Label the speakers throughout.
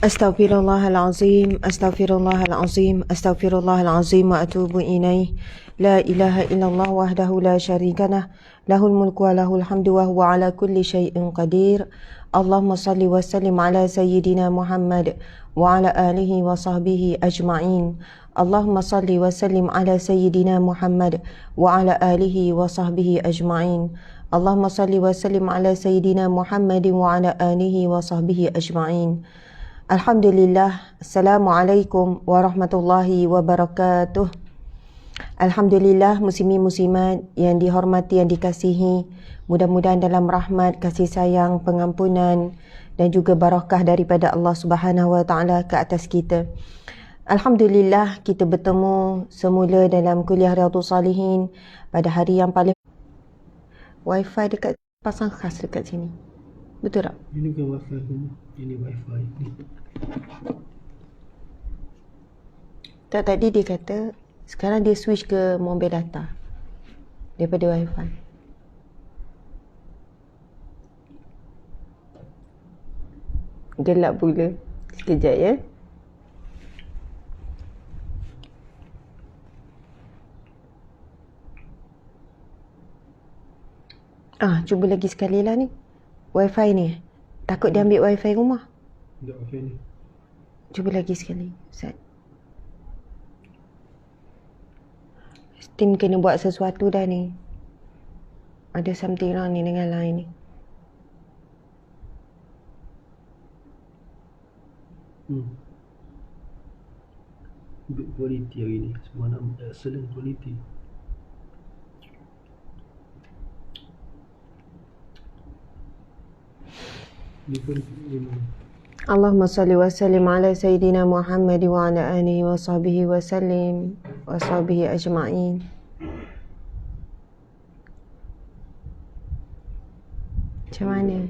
Speaker 1: Astaghfirullahalazim, astaghfirullahalazim, astaghfirullahalazim wa atubu ilaih. La ilaha illallah wahdahu la syarikalah, lahul mulku wa lahul hamdu wa huwa ala kulli syai'in qadir. Allahumma salli wa sallim ala sayyidina Muhammad wa ala alihi wa sahbihi ajma'in. Allahumma salli wa sallim ala sayyidina Muhammad wa ala alihi wa sahbihi ajma'in. Allahumma salli wa sallim ala sayyidina Muhammad wa ala alihi wa sahbihi ajma'in. Alhamdulillah, Assalamualaikum warahmatullahi wabarakatuh. Alhamdulillah, muslimin-muslimat yang dihormati, yang dikasihi, mudah-mudahan dalam rahmat, kasih sayang, pengampunan dan juga barakah daripada Allah Subhanahu Wa Taala ke atas kita. Alhamdulillah, kita bertemu semula dalam kuliah Riyadhus Salihin pada hari yang paling. Wifi dekat, pasang khas dekat sini, betul tak?
Speaker 2: Ini bukan wifi pun, ini wifi.
Speaker 1: Tak, tadi dia kata sekarang dia switch ke mobile data daripada wifi. Gelap pula. Sekejap ya. Cuba lagi sekali lah ni. Wifi ni. Takut dia ambil wifi rumah.
Speaker 2: Tak wifi ni.
Speaker 1: Cuba lagi sekali, Ustaz. Steam kena buat sesuatu dah ni. Ada something wrong ni dengan line ni.
Speaker 2: Good quality hari ni. Semua nama excellent quality. Ni pun memang.
Speaker 1: Allahumma salli wa sallim ala Sayyidina Muhammad wa ala alihi wa sahbihi wa sallim wa sahbihi ajma'in. Macam mana?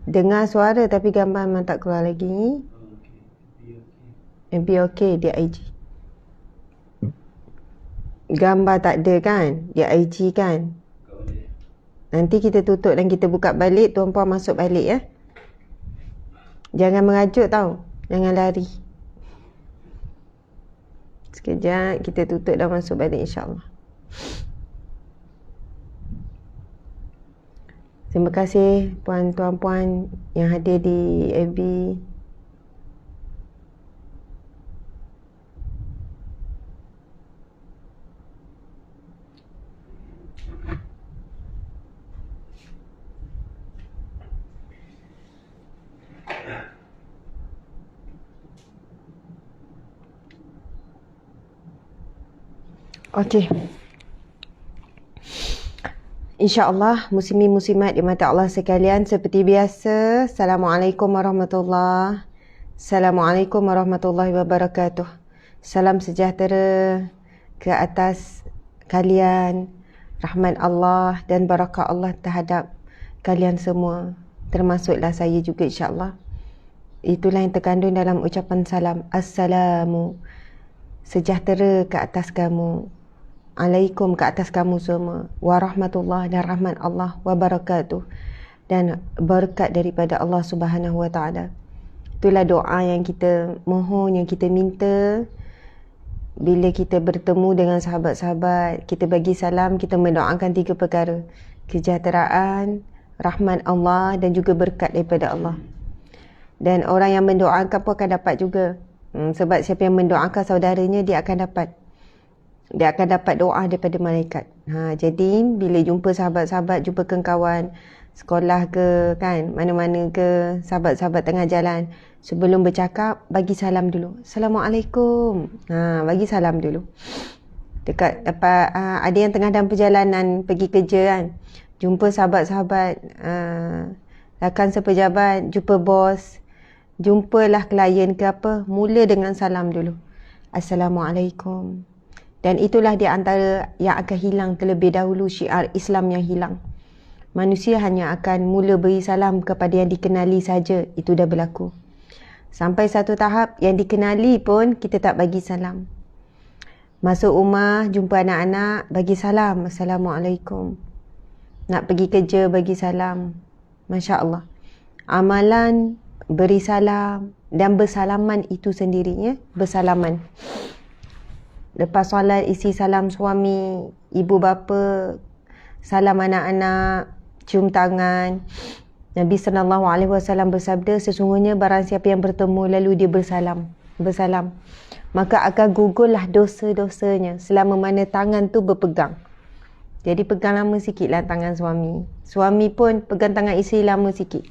Speaker 1: Dengar suara tapi gambar memang tak keluar lagi. MB okey di IG. Gambar tak ada kan? Di IG kan? Nanti kita tutup dan kita buka balik, tuan-puan masuk balik ya. Jangan merajuk tau. Jangan lari. Sekejap kita tutup dan masuk balik insyaAllah. Terima kasih puan-tuan-puan yang hadir di FB. Okey. InsyaAllah, muslimin muslimat dimata Allah sekalian, seperti biasa, Assalamualaikum warahmatullahi. Assalamualaikum warahmatullahi wabarakatuh. Salam sejahtera ke atas kalian, rahmat Allah dan barakah Allah terhadap kalian semua, termasuklah saya juga insyaAllah. Itulah yang terkandung dalam ucapan salam. Assalamu, sejahtera ke atas kamu, alaikum ke atas kamu semua, warahmatullah dan rahmat Allah, wabarakatuh dan berkat daripada Allah Subhanahu Wa Taala. Itulah doa yang kita mohon, yang kita minta bila kita bertemu dengan sahabat-sahabat. Kita bagi salam, kita mendoakan 3 perkara: kesejahteraan, rahmat Allah dan juga berkat daripada Allah. Dan orang yang mendoakan pun akan dapat juga. Sebab siapa yang mendoakan saudaranya, dia akan dapat. Dia akan dapat doa daripada malaikat. Jadi bila jumpa sahabat-sahabat, jumpa kawan sekolah ke kan, mana-mana ke, sahabat-sahabat tengah jalan, sebelum bercakap bagi salam dulu. Assalamualaikum. Bagi salam dulu. Dekat ada yang tengah dalam perjalanan pergi kerja kan, jumpa sahabat-sahabat, rakan sepejabat, jumpa bos, jumpalah klien ke apa, mula dengan salam dulu. Assalamualaikum. Dan itulah di antara yang akan hilang terlebih dahulu, syiar Islam yang hilang. Manusia hanya akan mula beri salam kepada yang dikenali saja. Itu dah berlaku. Sampai satu tahap yang dikenali pun kita tak bagi salam. Masuk rumah, jumpa anak-anak, bagi salam. Assalamualaikum. Nak pergi kerja, bagi salam. Masya Allah. Amalan beri salam dan bersalaman itu sendirinya, bersalaman. Lepas solat isi salam suami, ibu bapa, salam anak-anak, cium tangan. Nabi SAW bersabda, sesungguhnya barang siapa yang bertemu lalu dia bersalam, maka akan gugurlah dosa-dosanya selama mana tangan tu berpegang. Jadi pegang lama sikit lah tangan suami. Suami pun pegang tangan isteri lama sikit.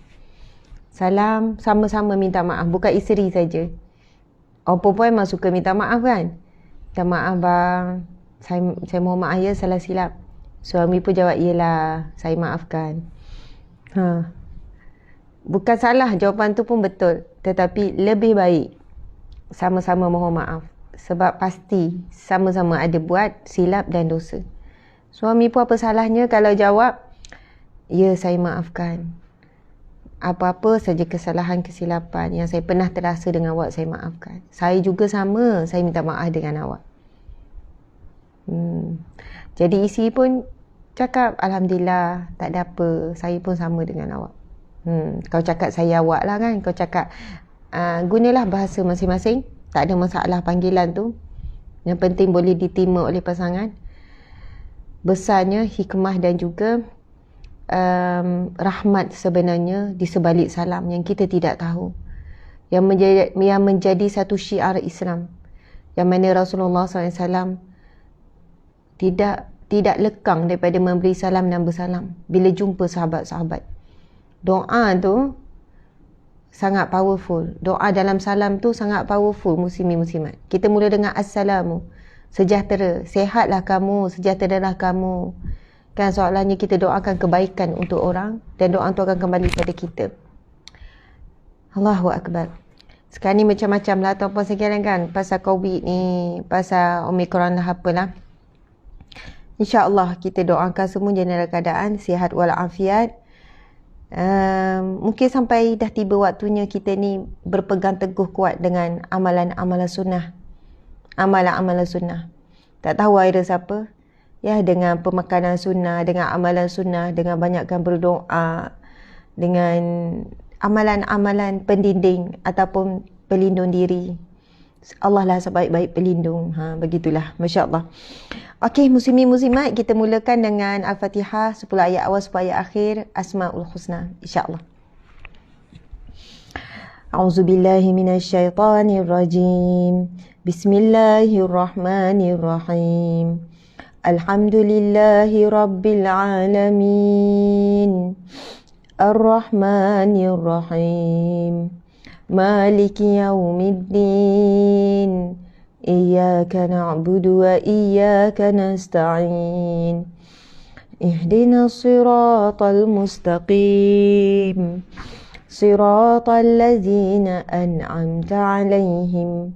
Speaker 1: Salam, sama-sama minta maaf, bukan isteri saja. Orang perempuan memang suka minta maaf kan? Minta maaf bang, saya mohon maaf ya, salah silap. Suami pun jawab, yelah, saya maafkan. Bukan salah, jawapan tu pun betul. Tetapi lebih baik sama-sama mohon maaf. Sebab pasti sama-sama ada buat silap dan dosa. Suami pun apa salahnya kalau jawab, ya saya maafkan. Apa-apa saja kesalahan, kesilapan yang saya pernah terasa dengan awak, saya maafkan. Saya juga sama, saya minta maaf dengan awak. Jadi isteri pun cakap, Alhamdulillah, tak ada apa, saya pun sama dengan awak. Kau cakap saya awak lah kan. Kau cakap, gunalah bahasa masing-masing. Tak ada masalah panggilan tu. Yang penting boleh diterima oleh pasangan. Besarnya hikmah dan juga rahmat sebenarnya di sebalik salam yang kita tidak tahu. Yang menjadi satu syiar Islam. Yang mana Rasulullah SAW tidak lekang daripada memberi salam dan bersalam bila jumpa sahabat-sahabat. Doa tu sangat powerful. Doa dalam salam tu sangat powerful, muslimin-muslimat. Kita mula dengan Assalamu, sejahtera, sehatlah kamu, sejahteralah kamu. Kan soalannya kita doakan kebaikan untuk orang dan doa tu akan kembali pada kita. Allahu Akbar. Sekarang ni macam-macam lah tuan-puan sekalian kan. Pasal COVID ni, pasal Omicron lah apalah. InsyaAllah kita doakan semua dalam keadaan sihat walafiat. Mungkin sampai dah tiba waktunya kita ni berpegang teguh kuat dengan amalan-amalan sunnah. Amalan-amalan sunnah. Tak tahu virus apa. Ya, dengan pemakanan sunnah, dengan amalan sunnah, dengan banyakkan berdoa, dengan amalan-amalan pendinding ataupun pelindung diri. Allah lah sebaik-baik pelindung. Begitulah. Masya Allah. Okey, muslimin muslimat, kita mulakan dengan Al-Fatihah, 10 ayat awal, 10 ayat akhir, Asma'ul Husna. InsyaAllah. A'udzubillahi minasyaitanirrajim. Bismillahirrahmanirrahim. Alhamdulillahi Rabbil Alamin. Ar-Rahmanir-Rahim. Maliki Yawmiddin. Iyyaka na'budu wa iyyaka nasta'in. Ihdinas siratal mustaqim. Siratal ladzina an'amta 'alaihim.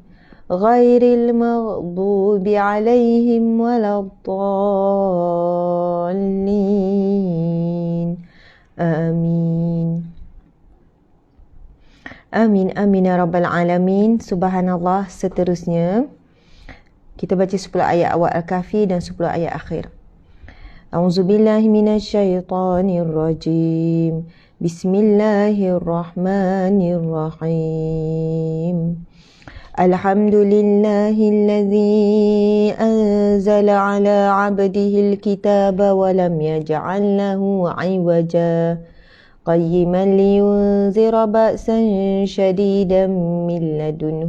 Speaker 1: Ghairil maghdubi 'alaihim waladdallin. Amin. Amin, amin ya rabbal alamin. Subhanallah. Seterusnya kita baca 10 ayat awal Al-Kahfi dan 10 ayat akhir. A'udzubillahi minasyaitonirrajim. Bismillahirrahmanirrahim. Alhamdulillahilladzi anzala ala 'abdihil kitaba wa lam yaj'al lahu 'iwaja. قيما لينذر بأسا شديدا من لدنه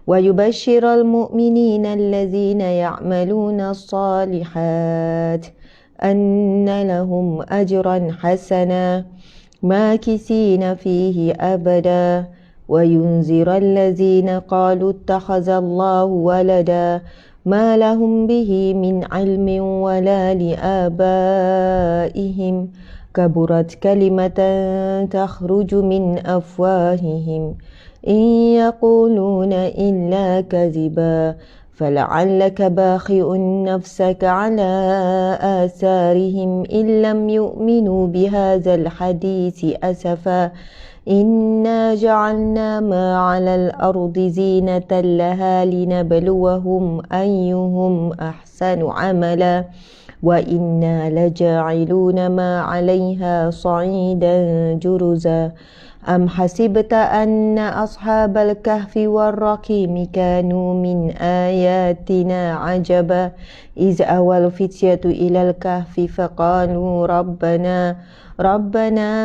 Speaker 1: ويبشر المؤمنين الذين يعملون الصالحات أن لهم أجرا حسنا ماكثين فيه أبدا وينذر الذين قالوا اتخذ الله ولدا ما لهم به من علم ولا لآبائهم كبرت كلمة تخرج من أفواههم إن يقولون إلا كذبا فلعلك باخع نفسك على آثارهم إن لم يؤمنوا بهذا الحديث أسفا إنا جعلنا ما على الأرض زينة لها لنبلوهم أيهم أحسن عملا وإنا لجاعلون ما عليها صعيدا جرزا أم حسبت أن أصحاب الكهف والرقيم كانوا من آياتنا عجبا إذ أوى الفتية إلى الكهف فقالوا ربنا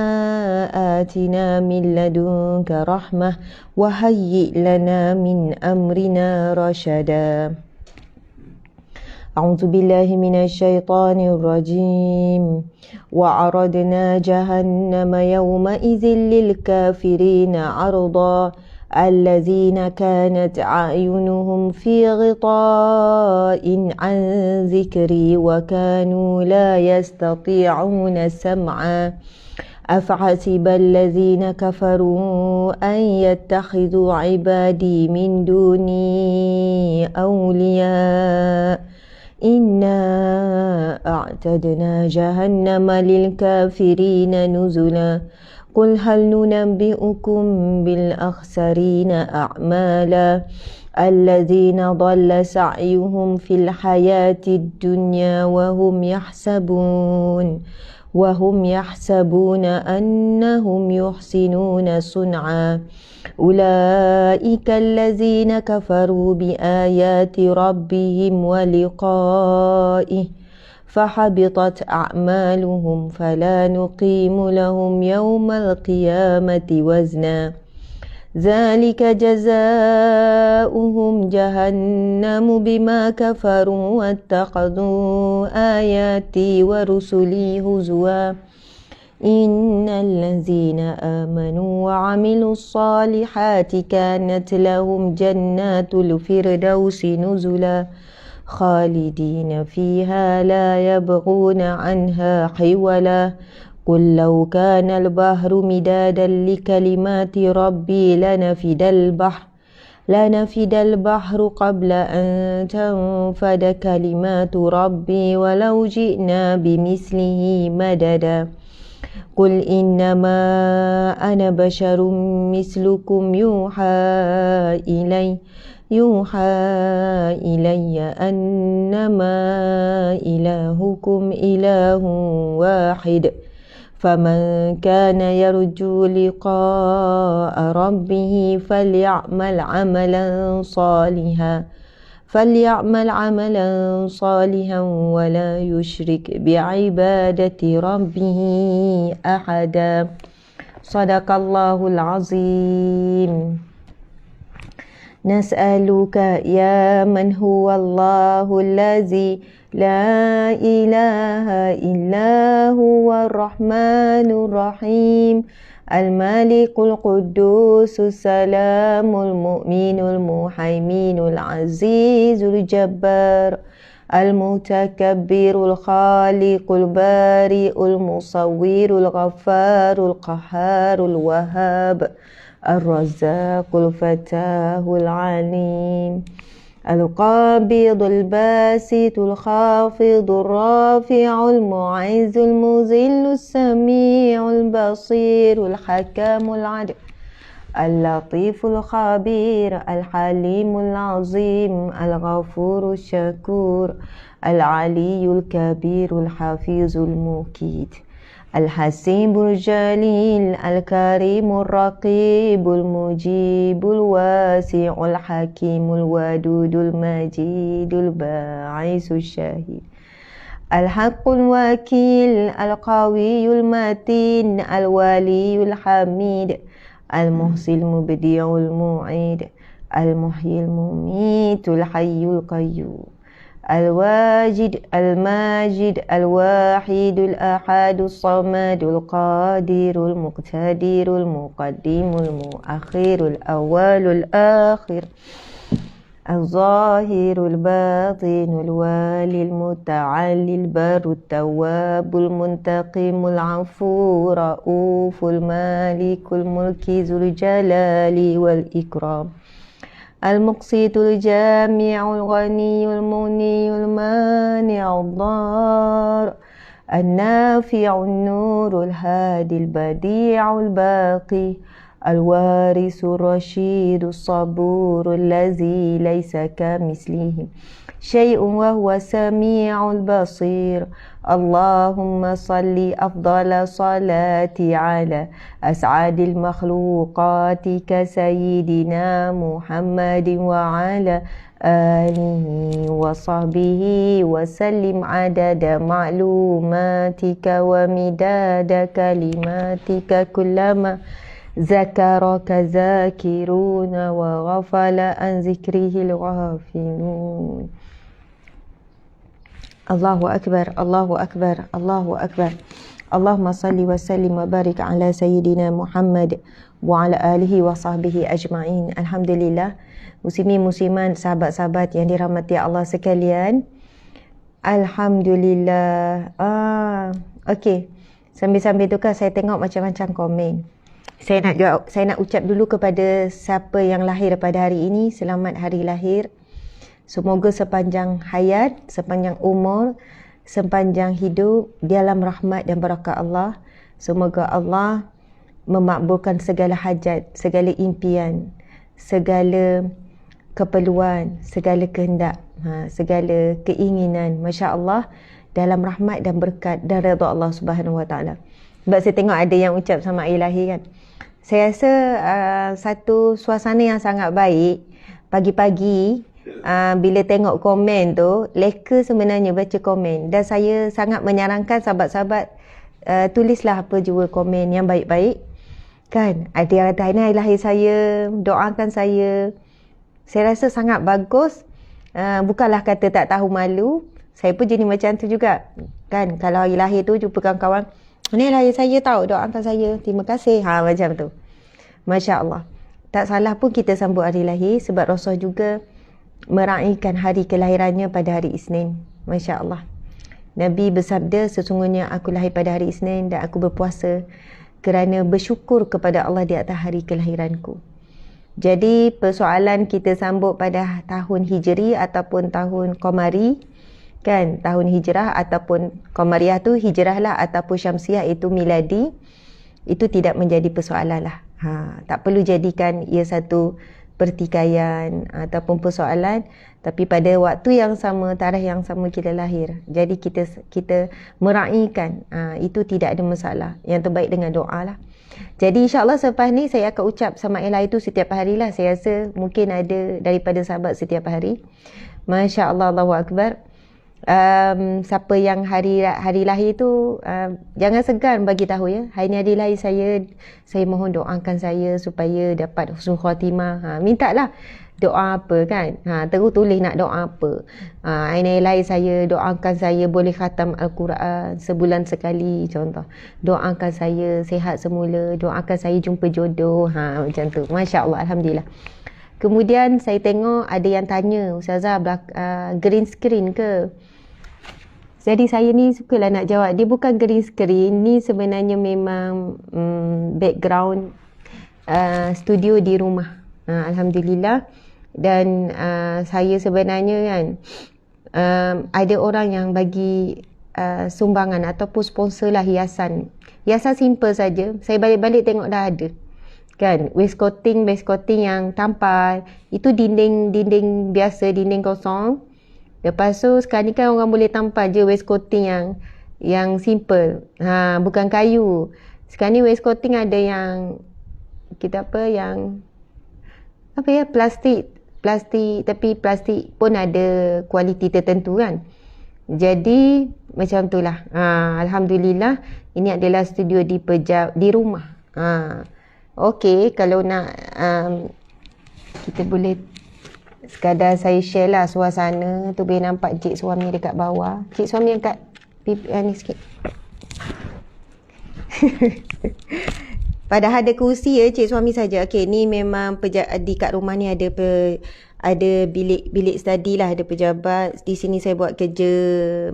Speaker 1: آتنا من لدنك رحمة وهيئ لنا من أمرنا رشدا. أعوذ بالله من الشيطان الرجيم. وعرضنا جهنم يومئذ للكافرين عرضا الذين كانت أعينهم في غطاء عن ذكري وكانوا لا يستطيعون سمعا أفحسب الذين كفروا أن يتخذوا عبادي من دوني أولياء إنا أعتدنا جهنم للكافرين نزلا قل هل ننبئكم بالأخسرين أعمالا الذين ضل سعيهم في الحياة الدنيا وهم يحسبون أنهم يحسنون صنعا أولئك الذين كفروا بآيات ربهم ولقائه فحبطت أعمالهم فلا نقيم لهم يوم القيامة وزنا ذلك جزاؤهم جهنم بما كفروا واتخذوا آياتي ورسلي هزوا إن الذين آمنوا وعملوا الصالحات كانت لهم جنات الفردوس نزلا خالدين فيها لا يبغون عنها حولا قل لو كان البحر مدادا لكلمات ربي لنفد البحر قبل أن تنفد كلمات ربي ولو جئنا بمثله مددا قل إنما أنا بشر مثلكم يوحى إلي أنما إلهكم إله واحد فمن كان يرجو لقاء ربه فليعمل عملا صالحا ولا يشرك بعبادة ربه أحدا. صدق الله العظيم. نسألك يا من هو الله الذي لا إله إلا هو الرحمن الرحيم الملك القدوس السلام المؤمن المهيمن العزيز الجبار المتكبر الخالق البارئ المصور الغفار القهار الوهاب الرزاق الفتاه العليم القابض الباسط الخافض الرافع المعز المذل السميع البصير الحكم العدل اللطيف الخبير الحليم العظيم الغفور الشكور العلي الكبير الحفيظ المقيت الحسيب الجليل الكريم الرقيب المجيب الواسع الحكيم الودود المجيد الباعث الشهيد الحق الوكيل القوي المتين الولي الحميد المحصي المبدع المعيد المحيي المميت الحي القيوم الواجد الماجد الواحد الأحد الصمد القادر المقتدر المقدم المؤخر الأول الآخر الظاهر الباطن الوالي المتعالي البر التواب المنتقم العفو رؤوف المالك الملك ذو الجلال والإكرام المقسط الجامع الغني المغني المانع الضار النافع النور الهادي البديع الباقي الوارث الرشيد الصبور الذي ليس كمثله شيء وهو السميع البصير اللهم صل أفضل صلاة على أسعد المخلوقات كسيدنا محمد وعلى آله وصحبه وسلم عدد معلوماتك ومداد كلماتك كلما ذكرك ذاكرون وغفل عن ذكره الغافلون الله أكبر الله أكبر الله أكبر اللهم صل وسلم وبارك على سيدنا محمد وعلى آله وصحبه أجمعين. Alhamdulillah, muslimin muslimat, sahabat-sahabat yang dirahmati Allah sekalian, Alhamdulillah. Okey, sambil-sambil tu kan saya tengok macam-macam komen. Saya nak ucap dulu kepada siapa yang lahir pada hari ini, selamat hari lahir. Semoga sepanjang hayat, sepanjang umur, sepanjang hidup di alam rahmat dan barakat Allah. Semoga Allah memakbulkan segala hajat, segala impian, segala keperluan, segala kehendak, segala keinginan, Masya Allah, dalam rahmat dan berkat dan redha Allah Subhanahu Wa Taala. Sebab saya tengok ada yang ucap selamat hari lahir kan. Saya rasa satu suasana yang sangat baik pagi-pagi. Bila tengok komen tu, leka sebenarnya baca komen, dan saya sangat menyarankan sahabat-sahabat tulislah apa jua komen yang baik-baik kan. Ada yang kata ini hari lahir saya, doakan saya. Saya rasa sangat bagus. Bukanlah kata tak tahu malu, saya pun jenis macam tu juga kan. Kalau hari lahir tu jumpa kawan-kawan, ini lahir saya tahu, doakan saya, terima kasih, macam tu. Masya Allah. Tak salah pun kita sambut hari lahir, sebab Rasul juga meraihkan hari kelahirannya pada hari Isnin. Masya Allah. Nabi bersabda, sesungguhnya aku lahir pada hari Isnin dan aku berpuasa kerana bersyukur kepada Allah di atas hari kelahiranku. Jadi persoalan kita sambut pada tahun Hijri ataupun tahun Qamari kan, tahun Hijrah ataupun Qamariyah tu hijrah lah, ataupun Syamsiah itu miladi, itu tidak menjadi persoalan lah. Tak perlu jadikan ia satu pertikaian ataupun persoalan, tapi pada waktu yang sama, tarikh yang sama kita lahir, jadi kita meraihkan, itu tidak ada masalah. Yang terbaik dengan doa lah. Jadi insyaAllah selepas ni saya akan ucap selamat hari lahir tu setiap hari lah. Saya rasa mungkin ada daripada sahabat setiap hari. Masya Allah, Allahu Akbar. Siapa yang hari lahir tu, jangan segan bagi tahu ya. Hari ni hari lahir saya mohon doakan saya supaya dapat husnul khatimah. Mintalah doa apa kan. Terus tulis nak doa apa. Hari ni hari lahir saya, doakan saya boleh khatam Al-Quran sebulan sekali contoh. Doakan saya sihat semula, doakan saya jumpa jodoh. Macam tu. Masya Allah, Alhamdulillah. Kemudian saya tengok ada yang tanya, Ustazah, green screen ke? Jadi saya ni sukalah nak jawab, dia bukan green screen, ni sebenarnya memang background studio di rumah. Alhamdulillah. Dan saya sebenarnya kan, ada orang yang bagi sumbangan ataupun sponsor lah hiasan simple saja. Saya balik-balik tengok dah ada kan, waistcoating yang tampal, itu dinding biasa, dinding kosong. Lepas tu sekarang ni kan orang boleh tampal je waistcoating yang simple, bukan kayu. Sekarang ni waistcoating ada yang plastik, tapi plastik pun ada kualiti tertentu kan. Jadi macam tu lah. Alhamdulillah, ini adalah studio di rumah. Okey, kalau nak kita boleh sekadar saya share lah suasana tu, boleh nampak cik suami dekat bawah. Cik suami angkat ni sikit. Padahal ada kursi ya, cik suami saja. Okey, ni memang di kat rumah ni ada bilik study lah, ada pejabat. Di sini saya buat kerja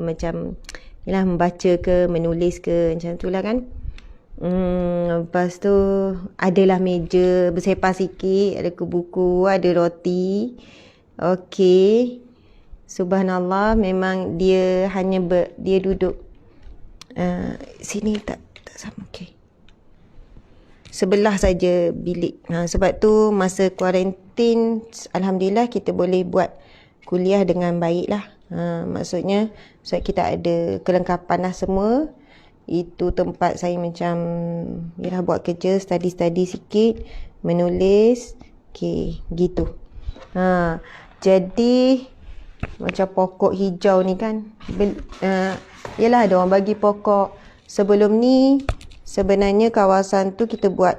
Speaker 1: macam yalah, membaca ke, menulis ke, macam tu lah kan. Lepas tu adalah meja bersepah sikit, ada buku, ada roti. Okey, subhanallah, memang dia hanya dia duduk sini tak sama. Okey, sebelah saja bilik. Sebab tu masa kuarantin, alhamdulillah kita boleh buat kuliah dengan baik lah. Maksudnya kita ada kelengkapan lah semua. Itu tempat saya macam yalah buat kerja, study sikit, menulis. Okay, gitu. Jadi macam pokok hijau ni kan, yalah ada orang bagi pokok. Sebelum ni sebenarnya kawasan tu kita buat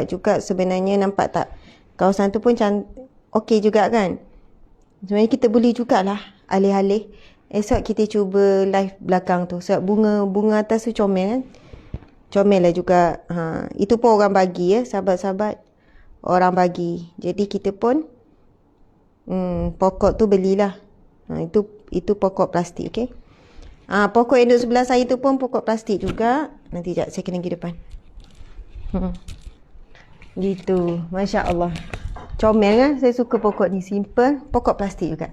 Speaker 1: juga sebenarnya, nampak tak? Kawasan tu pun okey juga kan? Sebenarnya kita boleh jugalah alih-alih. Esok kita cuba live belakang tu. Sebab bunga atas tu comel kan? Comel lah juga. Itu pun orang bagi ya, sahabat-sahabat. Orang bagi. Jadi kita pun pokok tu belilah. Itu pokok plastik, okey? Pokok yang duduk sebelah saya tu pun pokok plastik juga. Nanti sekejap saya kena pergi depan. Gitu. Masya Allah. Comel kan? Saya suka pokok ni. Simple. Pokok plastik juga.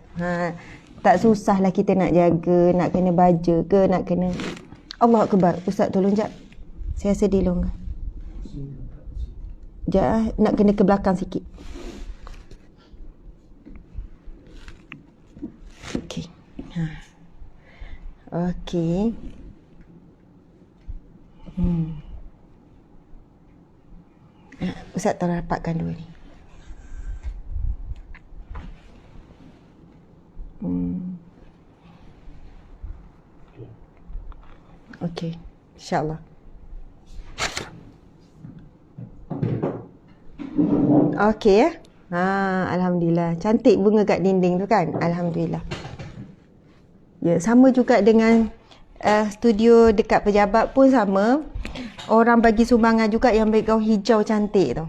Speaker 1: Tak susah lah kita nak jaga, nak kena baja ke, nak kena... Allah Akbar. Ustaz tolong jap. Saya rasa dia longgar. Sekejap, nak kena ke belakang sikit. Okey. Okey. Ustaz tolong rapatkan dua ni. Okey. InsyaAllah. Okey ya. Alhamdulillah. Cantik bunga kat dinding tu kan? Alhamdulillah. Ya, sama juga dengan studio dekat pejabat pun sama. Orang bagi sumbangan juga yang background hijau cantik tu.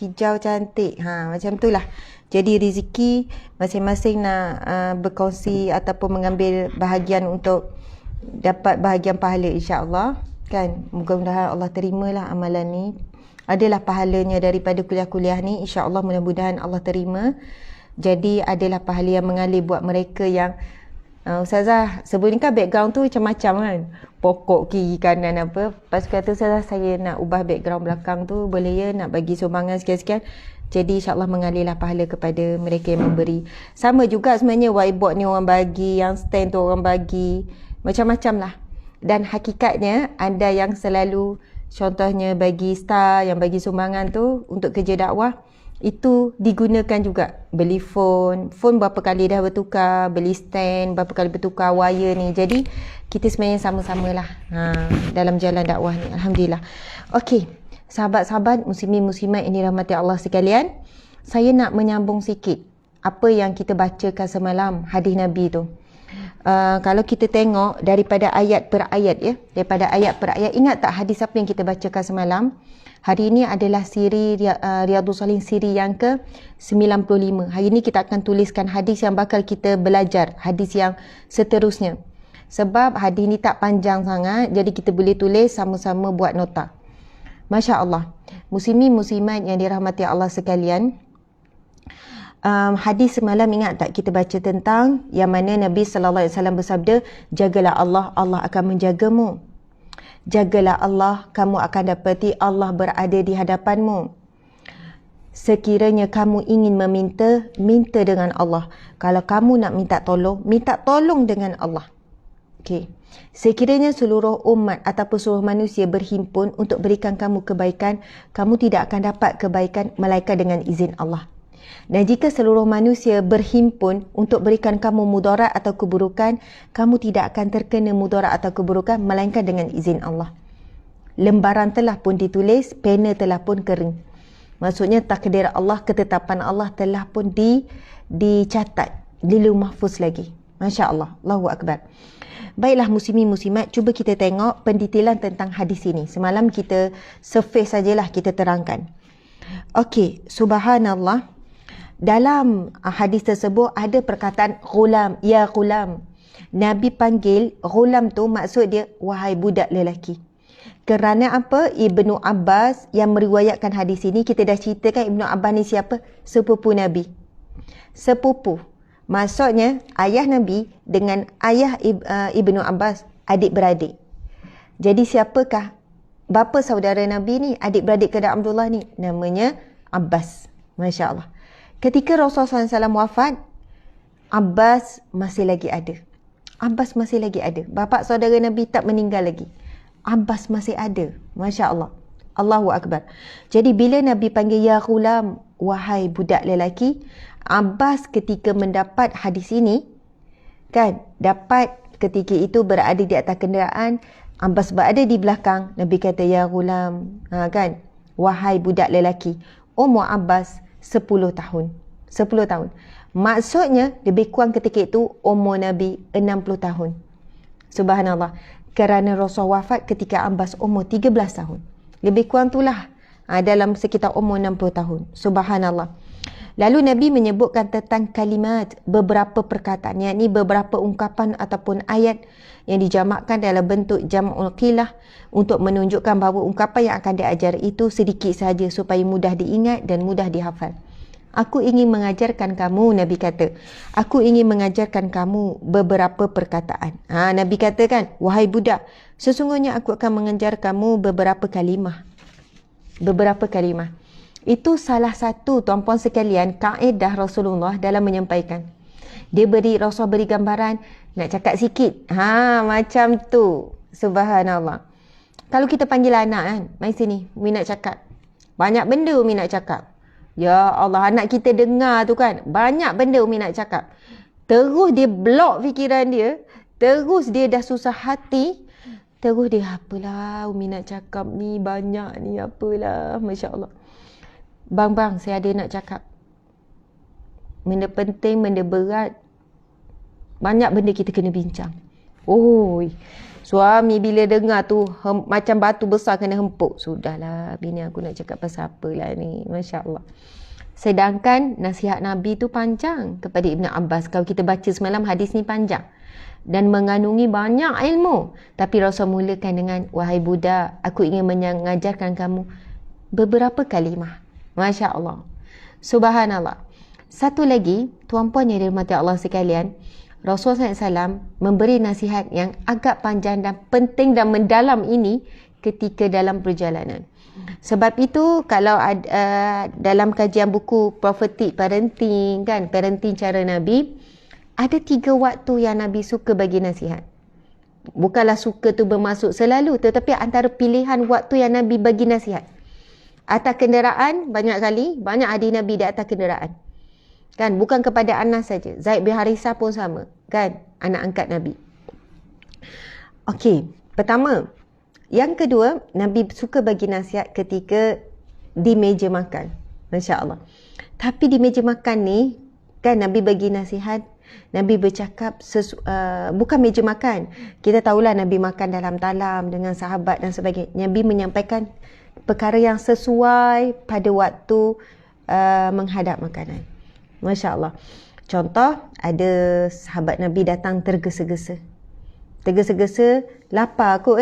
Speaker 1: Hijau cantik. Macam tu lah. Jadi rezeki masing-masing nak berkongsi ataupun mengambil bahagian untuk dapat bahagian pahala, insya-Allah. Kan? Mudah-mudahan Allah terimalah amalan ni. Adalah pahalanya daripada kuliah-kuliah ni, insya-Allah, mudah-mudahan Allah terima. Jadi adalah pahala yang mengalir buat mereka yang Ustazah, sebelum ni kan background tu macam-macam kan, pokok kiri kanan apa. Lepas kata Ustazah, saya nak ubah background belakang tu, boleh ya, nak bagi sumbangan sekian-sekian. Jadi insya-Allah mengalirlah pahala kepada mereka yang memberi. Sama juga sebenarnya whiteboard ni orang bagi, yang stand tu orang bagi, macam-macam lah. Dan hakikatnya anda yang selalu contohnya bagi star, yang bagi sumbangan tu untuk kerja dakwah, itu digunakan juga. Beli phone berapa kali dah bertukar, beli stand berapa kali bertukar, wire ni. Jadi kita sebenarnya sama-sama lah dalam jalan dakwah ni. Alhamdulillah. Okey, sahabat-sahabat muslimin muslimat yang dirahmati Allah sekalian, saya nak menyambung sikit apa yang kita bacakan semalam, hadis Nabi tu. Kalau kita tengok daripada ayat per ayat ya, daripada ayat per ayat, ingat tak hadis apa yang kita bacakan semalam? Hari ini adalah siri Riyadhus Shalihin, siri yang ke-95. Hari ini kita akan tuliskan hadis yang bakal kita belajar, hadis yang seterusnya. Sebab hadis ni tak panjang sangat, jadi kita boleh tulis sama-sama buat nota. Masya Allah. Muslimin muslimat yang dirahmati Allah sekalian, hadis semalam ingat tak kita baca tentang yang mana Nabi SAW bersabda, jagalah Allah, Allah akan menjagamu. Jagalah Allah, kamu akan dapati Allah berada di hadapanmu. Sekiranya kamu ingin meminta, minta dengan Allah. Kalau kamu nak minta tolong dengan Allah. Okey. Sekiranya seluruh umat ataupun seluruh manusia berhimpun untuk berikan kamu kebaikan, kamu tidak akan dapat kebaikan melainkan dengan izin Allah. Dan jika seluruh manusia berhimpun untuk berikan kamu mudarat atau keburukan, kamu tidak akan terkena mudarat atau keburukan melainkan dengan izin Allah. Lembaran telah pun ditulis, pena telah pun kering. Maksudnya takdir Allah, ketetapan Allah telah pun dicatat di Lauh Mahfuz lagi. Masya Allah. Allahu Akbar. Baiklah muslimin muslimat, cuba kita tengok pendetailan tentang hadis ini. Semalam kita surface sajalah, kita terangkan. Okey, subhanallah. Dalam hadis tersebut ada perkataan ghulam, ya ghulam. Nabi panggil ghulam tu, maksud dia wahai budak lelaki. Kerana apa? Ibnu Abbas yang meriwayatkan hadis ini, kita dah ceritakan Ibnu Abbas ni siapa? Sepupu Nabi. Sepupu. Maksudnya ayah Nabi dengan ayah Ibnu Abbas adik-beradik. Jadi siapakah bapa saudara Nabi ni, adik-beradik kepada Abdullah ni? Namanya Abbas. Masya Allah. ketika Rasulullah SAW wafat, Abbas masih lagi ada. Abbas masih lagi ada. Bapa saudara Nabi tak meninggal lagi. Abbas masih ada. Masya Allah. Allahu Akbar. Jadi bila Nabi panggil ya ghulam, wahai budak lelaki, Abbas ketika mendapat hadis ini, kan, dapat ketika itu berada di atas kenderaan, Abbas berada di belakang, Nabi kata ya ghulam, kan, wahai budak lelaki. Umur Abbas 10 tahun. 10 tahun. Maksudnya lebih kurang ketika itu umur Nabi 60 tahun. Subhanallah. Kerana Rasul wafat ketika Abbas umur 13 tahun. Lebih kurang itulah dalam sekitar umur 60 tahun. Subhanallah. Lalu Nabi menyebutkan tentang kalimat, beberapa perkataan, yakni beberapa ungkapan ataupun ayat yang dijamakkan dalam bentuk jam'ul qilah untuk menunjukkan bahawa ungkapan yang akan diajar itu sedikit sahaja supaya mudah diingat dan mudah dihafal. Aku ingin mengajarkan kamu, Nabi kata. Aku ingin mengajarkan kamu beberapa perkataan. Nabi kata kan, wahai budak, sesungguhnya aku akan mengajar kamu beberapa kalimah. Beberapa kalimah. Itu salah satu, tuan-puan sekalian, kaedah Rasulullah dalam menyampaikan. Rasul beri gambaran, nak cakap sikit. Macam tu. Subhanallah. Kalau kita panggil anak kan, mari sini, Umi nak cakap. Banyak benda Umi nak cakap. Ya Allah, anak kita dengar tu kan, banyak benda Umi nak cakap. Terus dia blok fikiran dia, terus dia dah susah hati, terus dia, apalah Umi nak cakap ni, banyak ni, apalah, Masya Allah. Bang, saya ada nak cakap. Benda penting, benda berat, banyak benda kita kena bincang. Suami bila dengar tu macam batu besar kena hempuk. Sudahlah, bini aku nak cakap pasal apalah ni. Masya Allah. Sedangkan nasihat Nabi tu panjang kepada Ibn Abbas. Kalau kita baca semalam, hadis ni panjang dan mengandungi banyak ilmu. Tapi Rasul mulakan dengan, wahai budak, aku ingin mengajarkan kamu beberapa kalimah. Masya Allah. Subhanallah. Satu lagi, tuan-puan yang dirahmati Allah sekalian, Rasulullah SAW memberi nasihat yang agak panjang dan penting dan mendalam ini ketika dalam perjalanan. Sebab itu kalau dalam kajian buku Prophetic Parenting, kan, parenting cara Nabi, ada 3 waktu yang Nabi suka bagi nasihat. Bukanlah suka tu bermaksud selalu, tetapi antara pilihan waktu yang Nabi bagi nasihat. Atas kenderaan, banyak kali, banyak adik Nabi di atas kenderaan. Kan, bukan kepada Anas saja. Zaid bin Harithah pun sama, kan, anak angkat Nabi. Okey, pertama. Yang kedua, Nabi suka bagi nasihat ketika di meja makan. Masya Allah. Tapi di meja makan ni, kan, Nabi bagi nasihat, Nabi bercakap bukan meja makan. Kita tahulah Nabi makan dalam talam dengan sahabat dan sebagainya. Nabi menyampaikan perkara yang sesuai pada waktu menghadap makanan. Masya Allah. Contoh, ada sahabat Nabi datang tergesa-gesa. Tergesa-gesa, lapar kot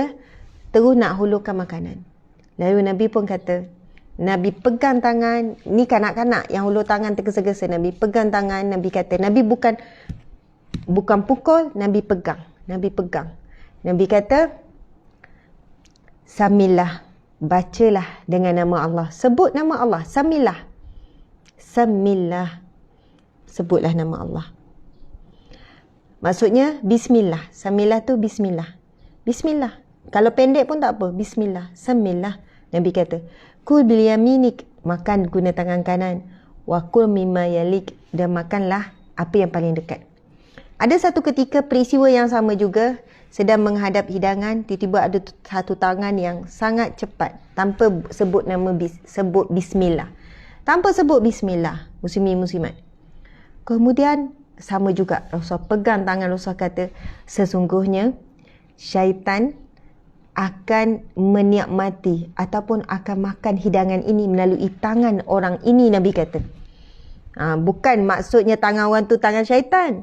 Speaker 1: terus nak hulurkan makanan. Lalu Nabi pun kata, Nabi pegang tangan, ni kanak-kanak yang hulur tangan tergesa-gesa. Nabi pegang tangan, Nabi kata, Nabi bukan pukul, Nabi pegang. Nabi pegang. Nabi kata, Samillah, bacalah dengan nama Allah. Sebut nama Allah, Samillah. Samillah. Sebutlah nama Allah. Maksudnya bismillah. Samillah tu bismillah. Bismillah. Kalau pendek pun tak apa. Bismillah. Samillah. Nabi kata, kul bil yaminik, makan guna tangan kanan. Wa kul mimma yalik, dan makanlah apa yang paling dekat. Ada satu ketika peristiwa yang sama juga, sedang menghadap hidangan, tiba-tiba ada satu tangan yang sangat cepat tanpa sebut nama sebut bismillah. Tanpa sebut bismillah, muslimin-muslimat. Kemudian sama juga Rasul pegang tangan Rasul kata, sesungguhnya syaitan akan menikmati ataupun akan makan hidangan ini melalui tangan orang ini, Nabi kata. Bukan maksudnya tangan orang tu tangan syaitan,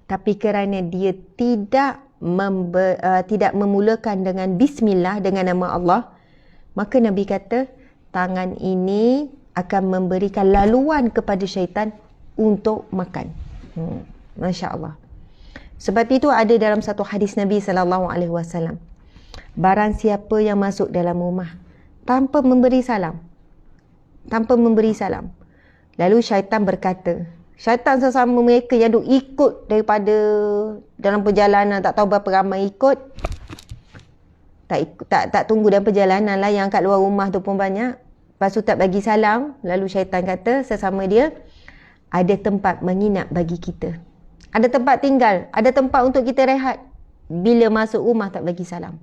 Speaker 1: tapi kerana dia tidak memulakan dengan bismillah, dengan nama Allah, maka Nabi kata tangan ini akan memberikan laluan kepada syaitan untuk makan. Masya Allah. Sebab itu ada dalam satu hadis Nabi SAW, barang siapa yang masuk dalam rumah tanpa memberi salam, Lalu syaitan berkata, syaitan sesama mereka yang duk ikut daripada dalam perjalanan, tak tahu berapa ramai ikut. Tak tunggu dalam perjalanan lah, yang kat luar rumah tu pun banyak. Lepas tu tak bagi salam. Lalu syaitan kata sesama dia, ada tempat menginap bagi kita. Ada tempat tinggal, ada tempat untuk kita rehat. Bila masuk rumah tak bagi salam.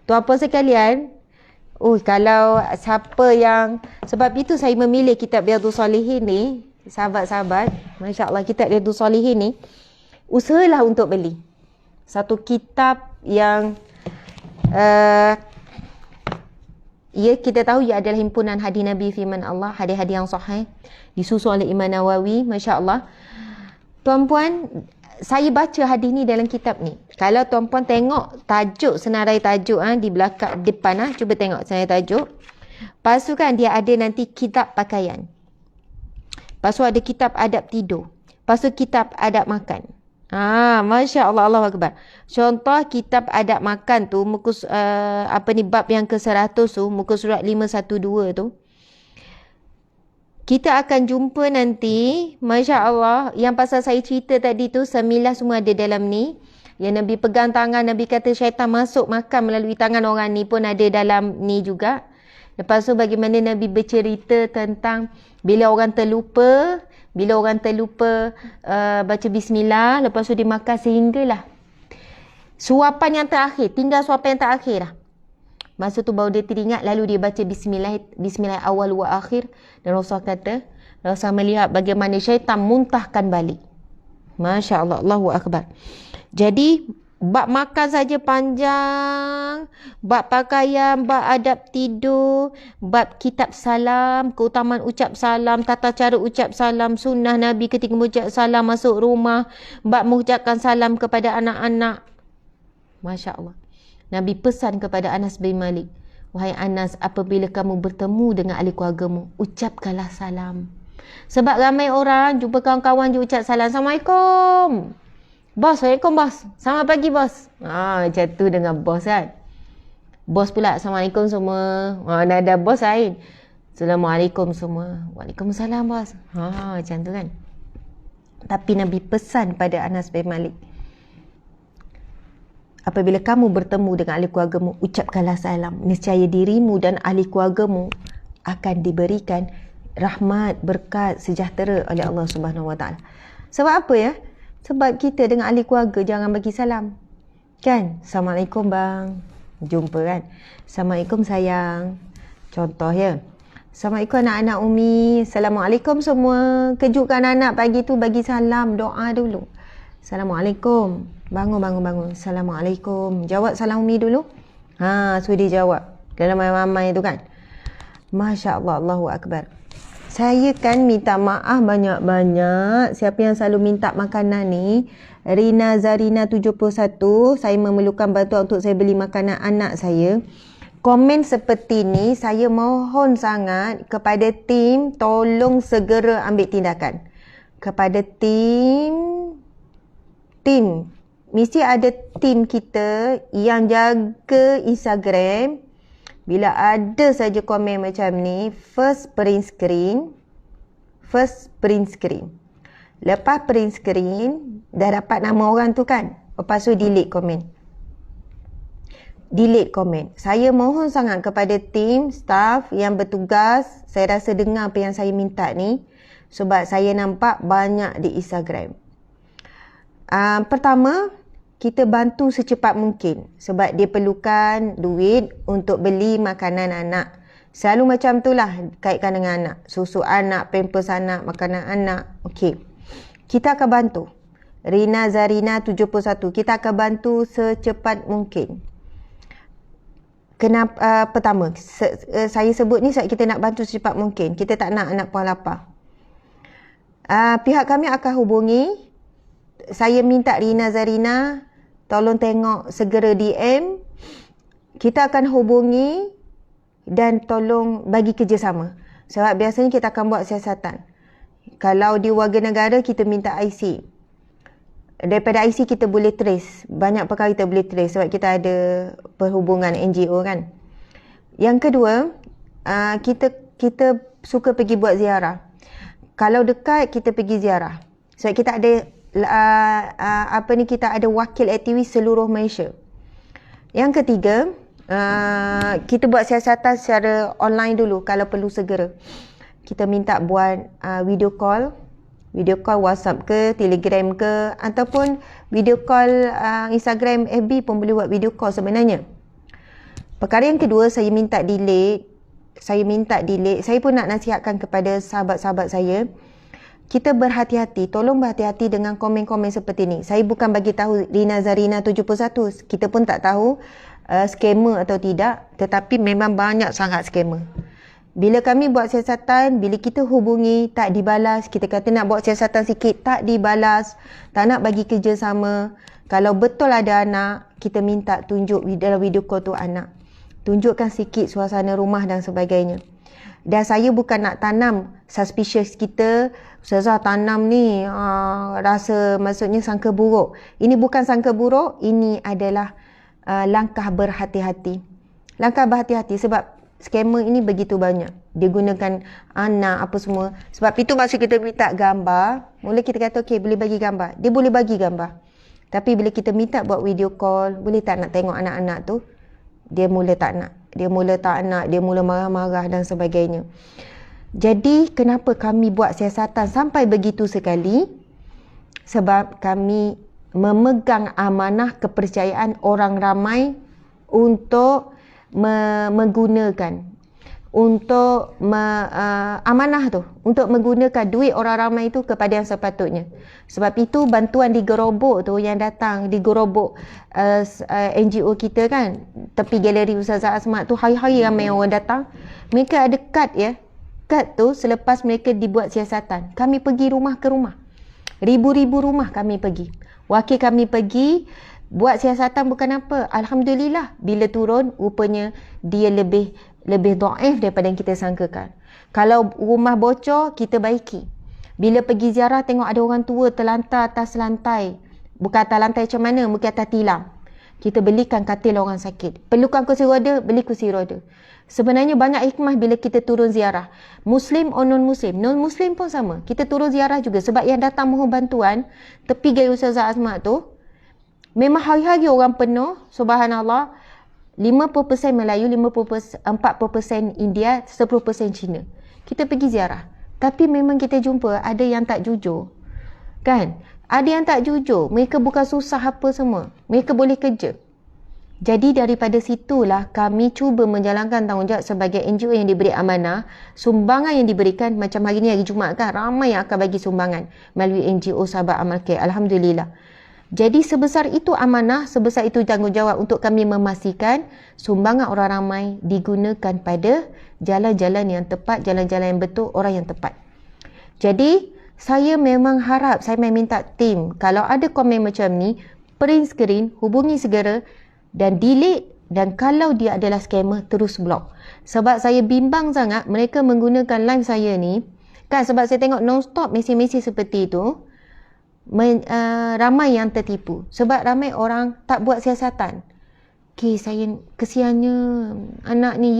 Speaker 1: Tuan-puan sekalian, kalau siapa yang... Sebab itu saya memilih kitab Riyadhus Shalihin ni, sahabat-sahabat, Masya Allah, kitab Riyadhus Shalihin ni, usahalah untuk beli. Satu kitab yang kita tahu ia adalah himpunan hadis Nabi firman Allah, hadis-hadis yang sahih, disusun oleh Imam Nawawi, Masya Allah. Tuan-puan, saya baca hadis ni dalam kitab ni. Kalau tuan-puan tengok tajuk, senarai tajuk di belakang depan, cuba tengok senarai tajuk. Lepas tu kan dia ada nanti kitab pakaian. Lepas tu ada kitab adab tidur. Lepas tu kitab adab makan. Masya Allah, Allahu Akbar. Contoh kitab adab makan tu, muka bab yang ke-100 tu, muka surat 512 tu. Kita akan jumpa nanti, Masya Allah, yang pasal saya cerita tadi tu, semilah semua ada dalam ni. Yang Nabi pegang tangan, Nabi kata syaitan masuk makan melalui tangan orang ni pun ada dalam ni juga. Lepas tu bagaimana Nabi bercerita tentang bila orang terlupa baca bismillah, lepas tu dia makan sehinggalah suapan yang terakhir, tinggal suapan yang terakhir lah. Masa tu baru dia teringat, lalu dia baca bismillah awal wa akhir. Dan Rasulullah kata, Rasulullah melihat bagaimana syaitan muntahkan balik. Masya Allah, Allahu Akbar. Jadi bab makan saja panjang, bab pakaian, bab adab tidur, bab kitab salam, keutamaan ucap salam, tata cara ucap salam, sunnah Nabi ketika mengucap salam masuk rumah, bab mengucapkan salam kepada anak-anak. Masya Allah. Nabi pesan kepada Anas bin Malik, wahai Anas, apabila kamu bertemu dengan ahli keluargamu, ucapkanlah salam. Sebab ramai orang jumpa kawan-kawan je ucap salam, Assalamualaikum bos, Assalamualaikum bos, selamat pagi bos. Macam tu dengan bos kan. Bos pula, Assalamualaikum semua. Nada bos lain, Assalamualaikum semua. Waalaikumsalam bos. Macam tu kan. Tapi Nabi pesan pada Anas bin Malik, apabila kamu bertemu dengan ahli keluargamu, ucapkanlah salam. Nescaya dirimu dan ahli keluargamu akan diberikan rahmat, berkat, sejahtera oleh Allah Subhanahu Wa Taala. Sebab apa ya? Sebab kita dengan ahli keluarga jangan bagi salam. Kan? Assalamualaikum bang. Jumpa kan? Assalamualaikum sayang. Contoh ya. Assalamualaikum anak-anak Umi. Assalamualaikum semua. Kejutkan anak pagi tu bagi salam, doa dulu. Assalamualaikum. Bangun. Assalamualaikum. Jawab salam Umi dulu. So dia jawab. Dalam mamai tu kan. Masya Allah, Allahu Akbar. Saya kan minta maaf banyak-banyak. Siapa yang selalu minta makanan ni, Rina Zarina 71, saya memerlukan bantuan untuk saya beli makanan anak saya. Komen seperti ni, saya mohon sangat kepada tim, tolong segera ambil tindakan. Kepada tim, mesti ada tim kita yang jaga Instagram. Bila ada saja komen macam ni, first print screen. Lepas print screen, dah dapat nama orang tu kan, lepas tu delete komen. Saya mohon sangat kepada tim, staff yang bertugas, saya rasa dengar apa yang saya minta ni, sebab saya nampak banyak di Instagram. Pertama, kita bantu secepat mungkin sebab dia perlukan duit untuk beli makanan anak. Selalu macam tu lah kaitkan dengan anak. Susu anak, pampers anak, makanan anak. Okey. Kita akan bantu. Rina Zarina 71. Kita akan bantu secepat mungkin. Kenapa? Pertama, saya sebut ni sebab kita nak bantu secepat mungkin. Kita tak nak anak puan lapar. Pihak kami akan hubungi. Saya minta Rina Zarina tolong tengok segera DM. Kita akan hubungi dan tolong bagi kerjasama. Sebab biasanya kita akan buat siasatan. Kalau di warga negara, kita minta IC. Daripada IC kita boleh trace. Banyak perkara kita boleh trace sebab kita ada perhubungan NGO kan. Yang kedua, kita suka pergi buat ziarah. Kalau dekat, kita pergi ziarah. Sebab kita ada kita ada wakil aktivis seluruh Malaysia. Yang ketiga, kita buat siasatan secara online dulu kalau perlu segera. Kita minta buat video call WhatsApp ke, Telegram ke, ataupun video call Instagram, FB pun boleh buat video call sebenarnya. Perkara yang kedua, saya minta delete. Saya pun nak nasihatkan kepada sahabat-sahabat saya. Kita berhati-hati, tolong berhati-hati dengan komen-komen seperti ni. Saya bukan bagi tahu Rina Zarina 71. Kita pun tak tahu scammer atau tidak, tetapi memang banyak sangat scammer. Bila kami buat siasatan, bila kita hubungi tak dibalas, kita kata nak buat siasatan sikit tak dibalas, tak nak bagi kerjasama. Kalau betul ada anak, kita minta tunjuk dalam video call tu anak. Tunjukkan sikit suasana rumah dan sebagainya. Dan saya bukan nak tanam suspicious kita, Ustazah tanam ni rasa maksudnya sangka buruk. Ini bukan sangka buruk, ini adalah langkah berhati-hati. Langkah berhati-hati sebab scammer ini begitu banyak. Dia gunakan anak apa semua. Sebab itu maksud kita minta gambar. Mula kita kata okey boleh bagi gambar. Dia boleh bagi gambar. Tapi bila kita minta buat video call, boleh tak nak tengok anak-anak tu? Dia mula tak nak. Dia mula marah-marah dan sebagainya. Jadi kenapa kami buat siasatan sampai begitu sekali? Sebab kami memegang amanah kepercayaan orang ramai untuk menggunakan amanah tu, untuk menggunakan duit orang ramai itu kepada yang sepatutnya. Sebab itu bantuan digerobok tu yang datang, digerobok NGO kita kan, tepi galeri Ustazah Asmat tu, hari-hari ramai orang datang. Mereka ada kad ya. Kad tu selepas mereka dibuat siasatan, kami pergi rumah ke rumah. Ribu-ribu rumah kami pergi. Wakil kami pergi buat siasatan bukan apa. Alhamdulillah bila turun rupanya dia lebih dhaif daripada yang kita sangkakan. Kalau rumah bocor, kita baiki. Bila pergi ziarah tengok ada orang tua terlantar atas lantai. Bukan atas lantai macam mana, mungkin atas tilam. Kita belikan katil orang sakit. Perlukan kursi roda, beli kursi roda. Sebenarnya banyak hikmah bila kita turun ziarah. Muslim or non-Muslim. Non-Muslim pun sama. Kita turun ziarah juga. Sebab yang datang mohon bantuan, tepi gaya Ustazah Asmat tu, memang hari-hari orang penuh. Subhanallah. 50% Melayu, 40% India, 10% Cina. Kita pergi ziarah. Tapi memang kita jumpa ada yang tak jujur. Kan? Ada yang tak jujur. Mereka bukan susah apa semua. Mereka boleh kerja. Jadi daripada situlah kami cuba menjalankan tanggungjawab sebagai NGO yang diberi amanah. Sumbangan yang diberikan, macam hari ni hari Jumaat kan, ramai yang akan bagi sumbangan melalui NGO Sahabat Amal Care. Alhamdulillah. Jadi sebesar itu amanah, sebesar itu tanggungjawab untuk kami memastikan sumbangan orang ramai digunakan pada jalan-jalan yang tepat, jalan-jalan yang betul, orang yang tepat. Jadi saya memang harap, saya minta tim, kalau ada komen macam ni, print screen, hubungi segera dan delete, dan kalau dia adalah scammer, terus block. Sebab saya bimbang sangat mereka menggunakan live saya ni, kan, sebab saya tengok non-stop mesej-mesej seperti itu, ramai yang tertipu. Sebab ramai orang tak buat siasatan. Okay, saya kesiannya anak ni,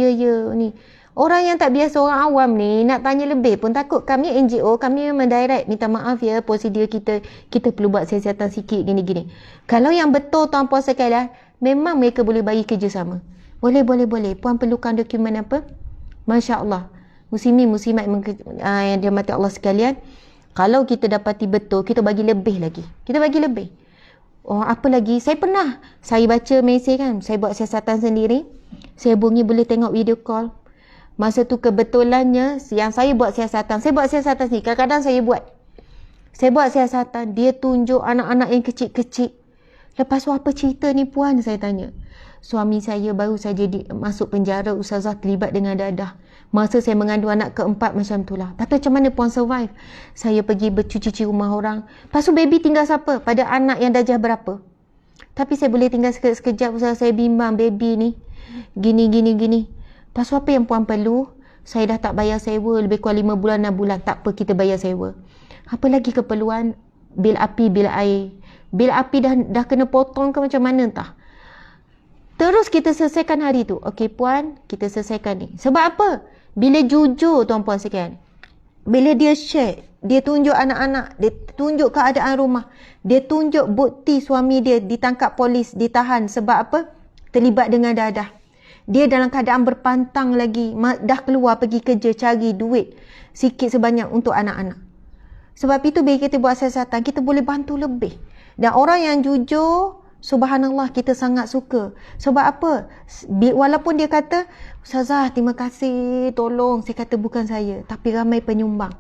Speaker 1: ni. Orang yang tak biasa, orang awam ni, nak tanya lebih pun takut. Kami NGO, kami mendirect, minta maaf ya, prosedur kita perlu buat siasatan sikit, gini-gini. Kalau yang betul tuan-puan sekalian, memang mereka boleh bagi kerjasama. Boleh. Puan perlukan dokumen apa? Masya Allah. Muslimat yang dirahmati Allah sekalian, kalau kita dapati betul, kita bagi lebih lagi. Kita bagi lebih. Oh, apa lagi? Saya baca mesej kan, saya buat siasatan sendiri. Saya hubungi, boleh tengok video call. Masa tu kebetulannya yang saya buat siasatan ni, kadang-kadang saya buat siasatan, dia tunjuk anak-anak yang kecil-kecil. Lepas tu apa cerita ni puan, saya tanya. Suami saya baru saja masuk penjara, Ustazah, terlibat dengan dadah. Masa saya mengandung anak keempat macam tu lah. Tapi macam mana puan survive? Saya pergi bercuci-cuci rumah orang. Lepas tu baby tinggal siapa? Pada anak yang darjah berapa? Tapi saya boleh tinggal sekejap, Ustazah, saya bimbang baby ni. Gini. Lepas tu apa yang puan perlu? Saya dah tak bayar sewa lebih kurang 5 bulan, 6 bulan. Tak apa, kita bayar sewa. Apa lagi keperluan? Bil api, bil air. Bil api dah kena potong ke macam mana entah.
Speaker 3: Terus kita selesaikan hari tu. Okey puan, kita selesaikan ni. Sebab apa? Bila jujur tuan-puan sekalian, bila dia share, dia tunjuk anak-anak, dia tunjuk keadaan rumah, dia tunjuk bukti suami dia ditangkap polis, ditahan sebab apa? Terlibat dengan dadah. Dia dalam keadaan berpantang lagi, dah keluar pergi kerja cari duit sikit sebanyak untuk anak-anak. Sebab itu bila kita buat siasatan, kita boleh bantu lebih. Dan orang yang jujur, subhanallah, kita sangat suka. Sebab apa? Walaupun dia kata, Ustazah terima kasih, tolong. Saya kata bukan saya, tapi ramai penyumbang.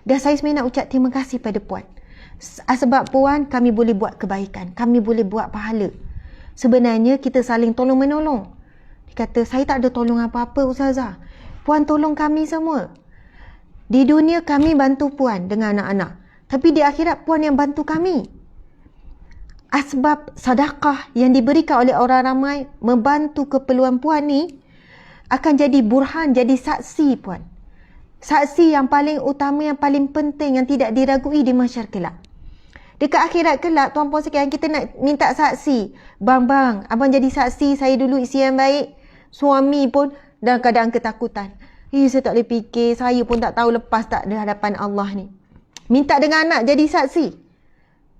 Speaker 3: Dan saya sebenarnya nak ucap terima kasih pada puan. Sebab puan, kami boleh buat kebaikan. Kami boleh buat pahala. Sebenarnya kita saling tolong menolong. Dia kata, saya tak ada tolong apa-apa Ustazah. Puan tolong kami semua. Di dunia kami bantu puan dengan anak-anak. Tapi di akhirat puan yang bantu kami. Asbab sedekah yang diberikan oleh orang ramai membantu keperluan puan ni akan jadi burhan, jadi saksi puan. Saksi yang paling utama, yang paling penting, yang tidak diragui di mahsyar kelak. Dekat akhirat kelak, tuan-puan sekalian, kita nak minta saksi. Bang, abang jadi saksi, saya dulu isteri yang baik. Suami pun dalam keadaan ketakutan. Saya tak boleh fikir, saya pun tak tahu lepas tak di hadapan Allah ni. Minta dengan anak jadi saksi.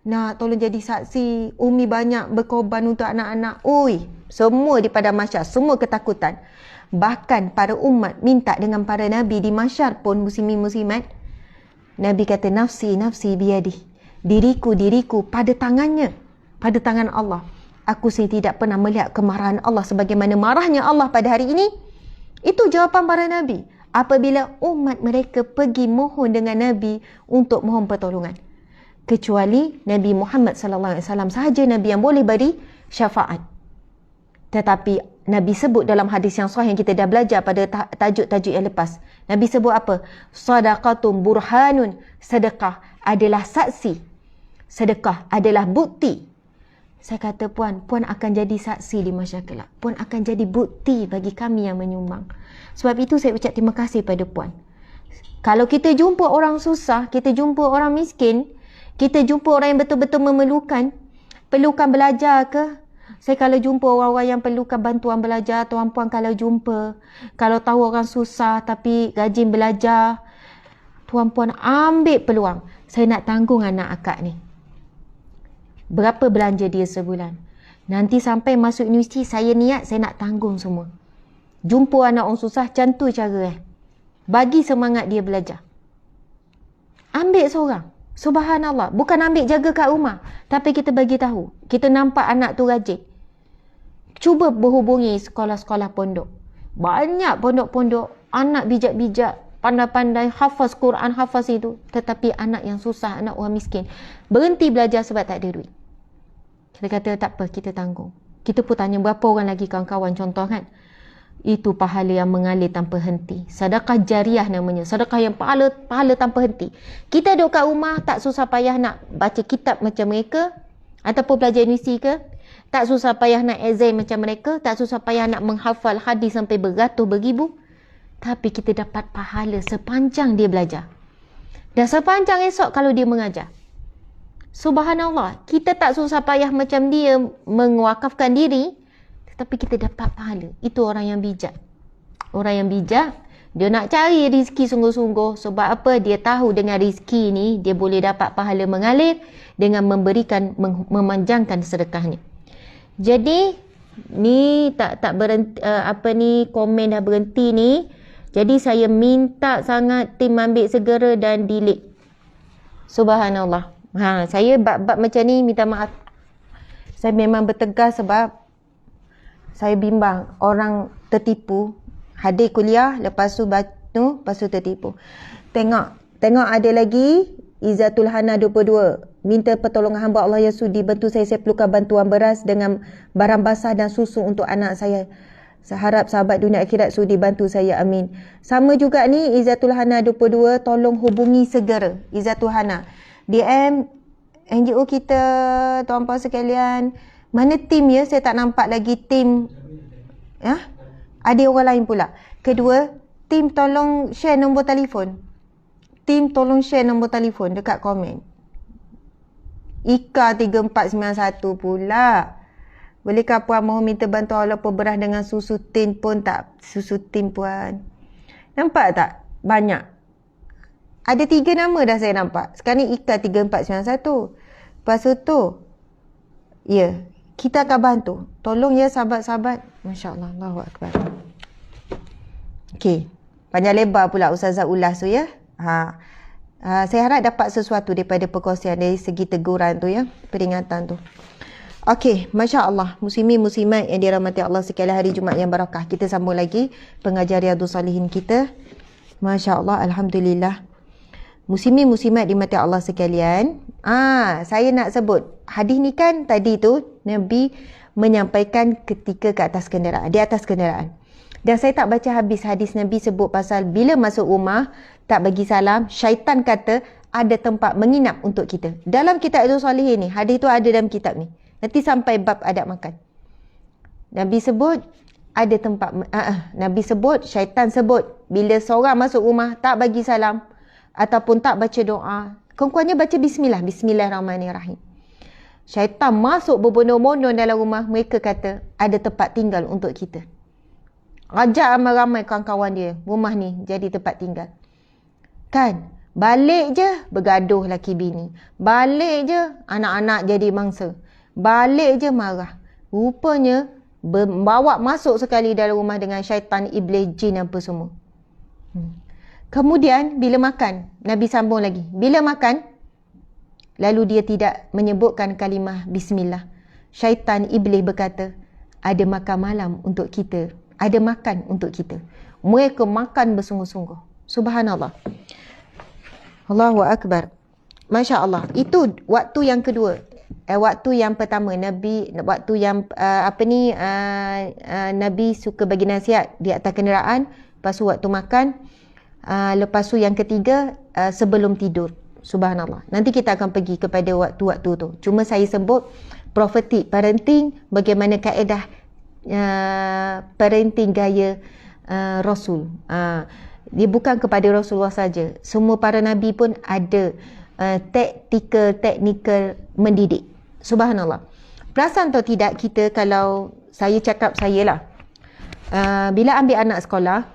Speaker 3: Nak tolong jadi saksi, Umi banyak berkorban untuk anak-anak. Oi, semua di padang mahsyar, semua ketakutan. Bahkan para umat minta dengan para Nabi di mahsyar pun, muslimin-muslimat. Nabi kata, nafsi biyadi. Diriku pada tangannya, pada tangan Allah. Aku sendiri tidak pernah melihat kemarahan Allah sebagaimana marahnya Allah pada hari ini. Itu jawapan para Nabi apabila umat mereka pergi mohon dengan Nabi untuk mohon pertolongan. Kecuali Nabi Muhammad SAW sahaja Nabi yang boleh beri syafaat. Tetapi Nabi sebut dalam hadis yang sahih yang kita dah belajar pada tajuk-tajuk yang lepas. Nabi sebut apa? Sadaqatun burhanun. Sedekah adalah saksi. Sedekah adalah bukti. Saya kata puan akan jadi saksi di mahsyar kelak. Puan akan jadi bukti bagi kami yang menyumbang. Sebab itu saya ucap terima kasih pada puan. Kalau kita jumpa orang susah, kita jumpa orang miskin, kita jumpa orang yang betul-betul memerlukan, perlukan belajar ke? Saya kalau jumpa orang-orang yang perlukan bantuan belajar, tuan-puan kalau jumpa, kalau tahu orang susah tapi rajin belajar, tuan-puan ambil peluang. Saya nak tanggung anak akak ni. Berapa belanja dia sebulan? Nanti sampai masuk universiti, saya niat saya nak tanggung semua. Jumpa anak orang susah, macam tu cara bagi semangat dia belajar. Ambil seorang. Subhanallah. Bukan ambil jaga kat rumah, tapi kita bagi tahu. Kita nampak anak tu rajin. Cuba berhubungi sekolah-sekolah pondok. Banyak pondok-pondok, anak bijak-bijak, pandai-pandai, hafaz Quran, hafaz itu. Tetapi anak yang susah, anak orang miskin, berhenti belajar sebab tak ada duit. Kita kata tak apa, kita tanggung. Kita pun tanya berapa orang lagi kawan-kawan, contoh kan. Itu pahala yang mengalir tanpa henti. Sedekah jariah namanya. Sedekah yang pahala tanpa henti. Kita duduk kat rumah, tak susah payah nak baca kitab macam mereka, ataupun belajar universiti ke. Tak susah payah nak exam macam mereka. Tak susah payah nak menghafal hadis sampai beratus beribu. Tapi kita dapat pahala sepanjang dia belajar. Dan sepanjang esok kalau dia mengajar. Subhanallah, kita tak susah payah macam dia mewakafkan diri, tetapi kita dapat pahala. Itu orang yang bijak. Orang yang bijak, dia nak cari rezeki sungguh-sungguh. Sebab apa? Dia tahu dengan rezeki ni, dia boleh dapat pahala mengalir dengan memberikan, memanjangkan sedekahnya. Jadi, ni tak berhenti, komen dah berhenti ni. Jadi, saya minta sangat tim ambil segera dan delete. Subhanallah. Saya bab-bab macam ni minta maaf. Saya memang bertegas sebab saya bimbang orang tertipu. Hadir kuliah, lepas tu tertipu. Tengok ada lagi Izzatul Hana 22. Minta pertolongan hamba Allah yang sudi bantu saya perlukan bantuan beras dengan barang basah dan susu untuk anak saya. Saya harap sahabat dunia akhirat sudi bantu saya, amin. Sama juga ni Izzatul Hana 22, tolong hubungi segera Izzatul Hana. DM NGO kita, tuan-puan sekalian. Mana tim ya? Saya tak nampak lagi tim. Ya? Ada orang lain pula. Kedua, tim tolong share nombor telefon. Tim tolong share nombor telefon dekat komen. Ika 3491 pula.
Speaker 1: Bolehkah puan mohon minta bantuan walaupun beras dengan susu tin pun tak? Susu tin puan. Nampak tak? Banyak. Ada 3 nama dah saya nampak. Sekarang ni Ika 3491. Lepas tu, ya, kita akan bantu. Tolong ya sahabat-sahabat. Masya Allah. Allahu Akbar. Okey. Panjang lebar pula Ustazah ulas tu ya. Saya harap dapat sesuatu daripada perkongsian dari segi teguran tu ya. Peringatan tu. Okey, Masya Allah. Muslimin muslimat yang dirahmati Allah sekalian, hari Jumaat yang barakah. Kita sambung lagi pengajar Riyadhus Salihin kita. Masya Allah, Alhamdulillah. Muslimin muslimat dimati Allah sekalian. Saya nak sebut. Hadis ni kan tadi tu Nabi menyampaikan ketika ke atas kenderaan. Di atas kenderaan. Dan saya tak baca habis hadis Nabi sebut pasal bila masuk rumah tak bagi salam, syaitan kata ada tempat menginap untuk kita. Dalam kitab Riyadhus Salihin ni, hadis tu ada dalam kitab ni. Nanti sampai bab adab makan. Nabi sebut ada tempat Nabi sebut, syaitan sebut bila seorang masuk rumah tak bagi salam ataupun tak baca doa, kurang-kurangnya baca bismillah, bismillahirrahmanirrahim. Syaitan masuk berbondong-bondong dalam rumah, mereka kata ada tempat tinggal untuk kita. Ajak ramai-ramai kawan-kawan dia, rumah ni jadi tempat tinggal. Kan? Balik je bergaduh laki bini. Balik je anak-anak jadi mangsa. Balik je marah. Rupanya bawa masuk sekali dalam rumah dengan syaitan, iblis, jin apa semua. Kemudian bila makan, Nabi sambung lagi. Bila makan, lalu dia tidak menyebutkan kalimah bismillah. Syaitan, iblis berkata, ada makan malam untuk kita. Ada makan untuk kita. Mereka makan bersungguh-sungguh. Subhanallah. Allahu Akbar. Masya Allah. Itu waktu yang kedua. Waktu yang pertama Nabi, waktu yang Nabi suka bagi nasihat di atas kenderaan. Lepas tu waktu makan. Lepas tu yang ketiga sebelum tidur. Subhanallah. Nanti kita akan pergi kepada waktu-waktu tu. Cuma saya sebut prophetic parenting, bagaimana kaedah parenting gaya Rasul. Dia bukan kepada Rasulullah saja. Semua para Nabi pun ada teknikal mendidik. Subhanallah. Perasan atau tidak kita kalau saya cakap saya lah. Bila ambil anak sekolahan.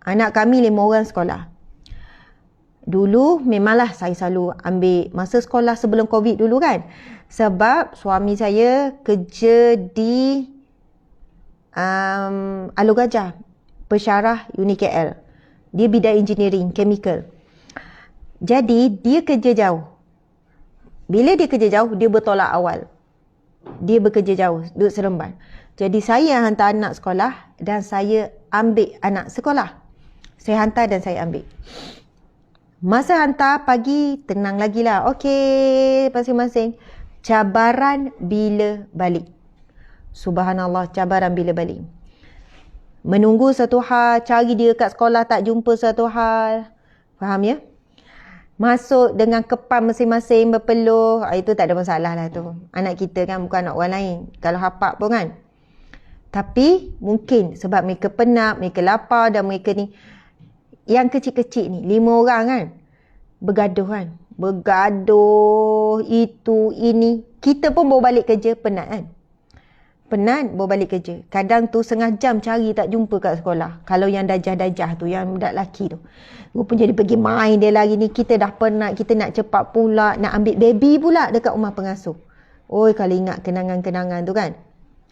Speaker 1: Anak kami 5 orang sekolah. Dulu memanglah saya selalu ambil masa sekolah sebelum COVID dulu kan. Sebab suami saya kerja di Alur Gajah, Pesyarah Uni KL. Dia bidang engineering, chemical. Jadi dia kerja jauh. Bila dia kerja jauh, dia bertolak awal. Dia bekerja jauh, duduk Seremban. Jadi saya hantar anak sekolah dan saya ambil anak sekolah. Saya hantar dan saya ambil. Masa hantar pagi, tenang lagi lah. Okey, masing-masing. Cabaran bila balik. Subhanallah, cabaran bila balik. Menunggu satu hal, cari dia kat sekolah tak jumpa satu hal. Faham ya? Masuk dengan kepam masing-masing berpeluh, itu tak ada masalah lah tu. Anak kita kan, bukan anak orang lain. Kalau hapak pun kan. Tapi mungkin sebab mereka penat, mereka lapar dan mereka ni, yang kecil-kecil ni, 5 orang kan, bergaduh kan. Bergaduh, itu, ini. Kita pun bawa balik kerja, penat kan. Penat, bawa balik kerja. Kadang tu setengah jam cari tak jumpa kat sekolah. Kalau yang dajah-dajah tu, yang budak lelaki tu. Rupanya dia pergi main dia lagi ni. Kita dah penat, kita nak cepat pula. Nak ambil baby pula dekat rumah pengasuh. Oi, kalau ingat kenangan-kenangan tu kan.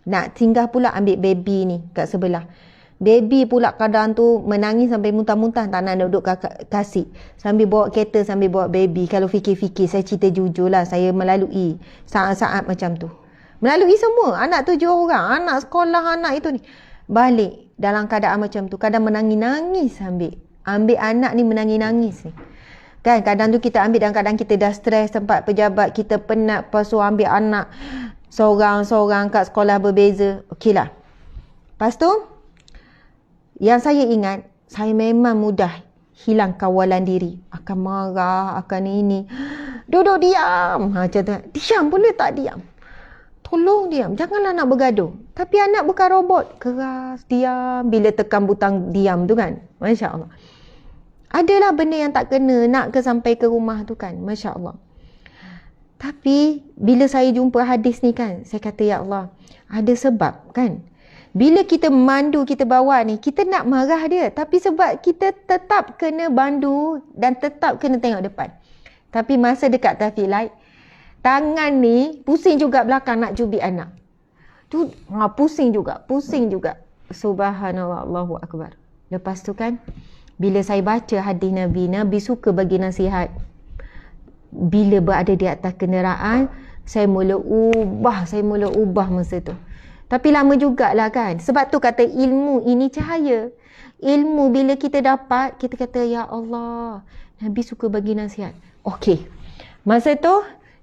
Speaker 1: Nak singgah pula ambil baby ni kat sebelah. Baby pula kadang tu menangis sampai muntah-muntah. Tak nak duduk kasih. Sambil bawa kereta, sambil bawa baby. Kalau fikir-fikir, saya cerita jujur lah. Saya melalui saat-saat macam tu. Melalui semua. Anak 7 orang. Anak sekolah, anak itu ni. Balik dalam keadaan macam tu. Kadang menangis-nangis ambil. Ambil anak ni menangis-nangis ni. Kan kadang tu kita ambil dan kadang kita dah stres tempat pejabat. Kita penat. Lepas tu ambil anak seorang-seorang kat sekolah berbeza. Okey lah. Lepas tu, yang saya ingat, saya memang mudah hilang kawalan diri. Akan marah, akan ini. Duduk diam. Macam tu. Diam boleh tak diam? Tolong diam. Janganlah nak bergaduh. Tapi anak bukan robot. Keras, diam. Bila tekan butang diam tu kan. Masya Allah. Adalah benda yang tak kena. Nak ke sampai ke rumah tu kan. Masya Allah.
Speaker 3: Tapi bila saya jumpa hadis ni kan, saya kata ya Allah, ada sebab kan. Bila kita mandu kita bawa ni, kita nak marah dia, tapi sebab kita tetap kena bandu dan tetap kena tengok depan. Tapi masa dekat traffic light, tangan ni pusing juga belakang nak cubit anak. Tu pusing juga. Subhanallah, Allahu Akbar. Lepas tu kan, bila saya baca hadis Nabi, Nabi suka bagi nasihat. Bila berada di atas kenderaan, saya mula ubah masa tu. Tapi lama jugalah kan. Sebab tu kata ilmu ini cahaya. Ilmu bila kita dapat, kita kata ya Allah, Nabi suka bagi nasihat. Okey. Masa tu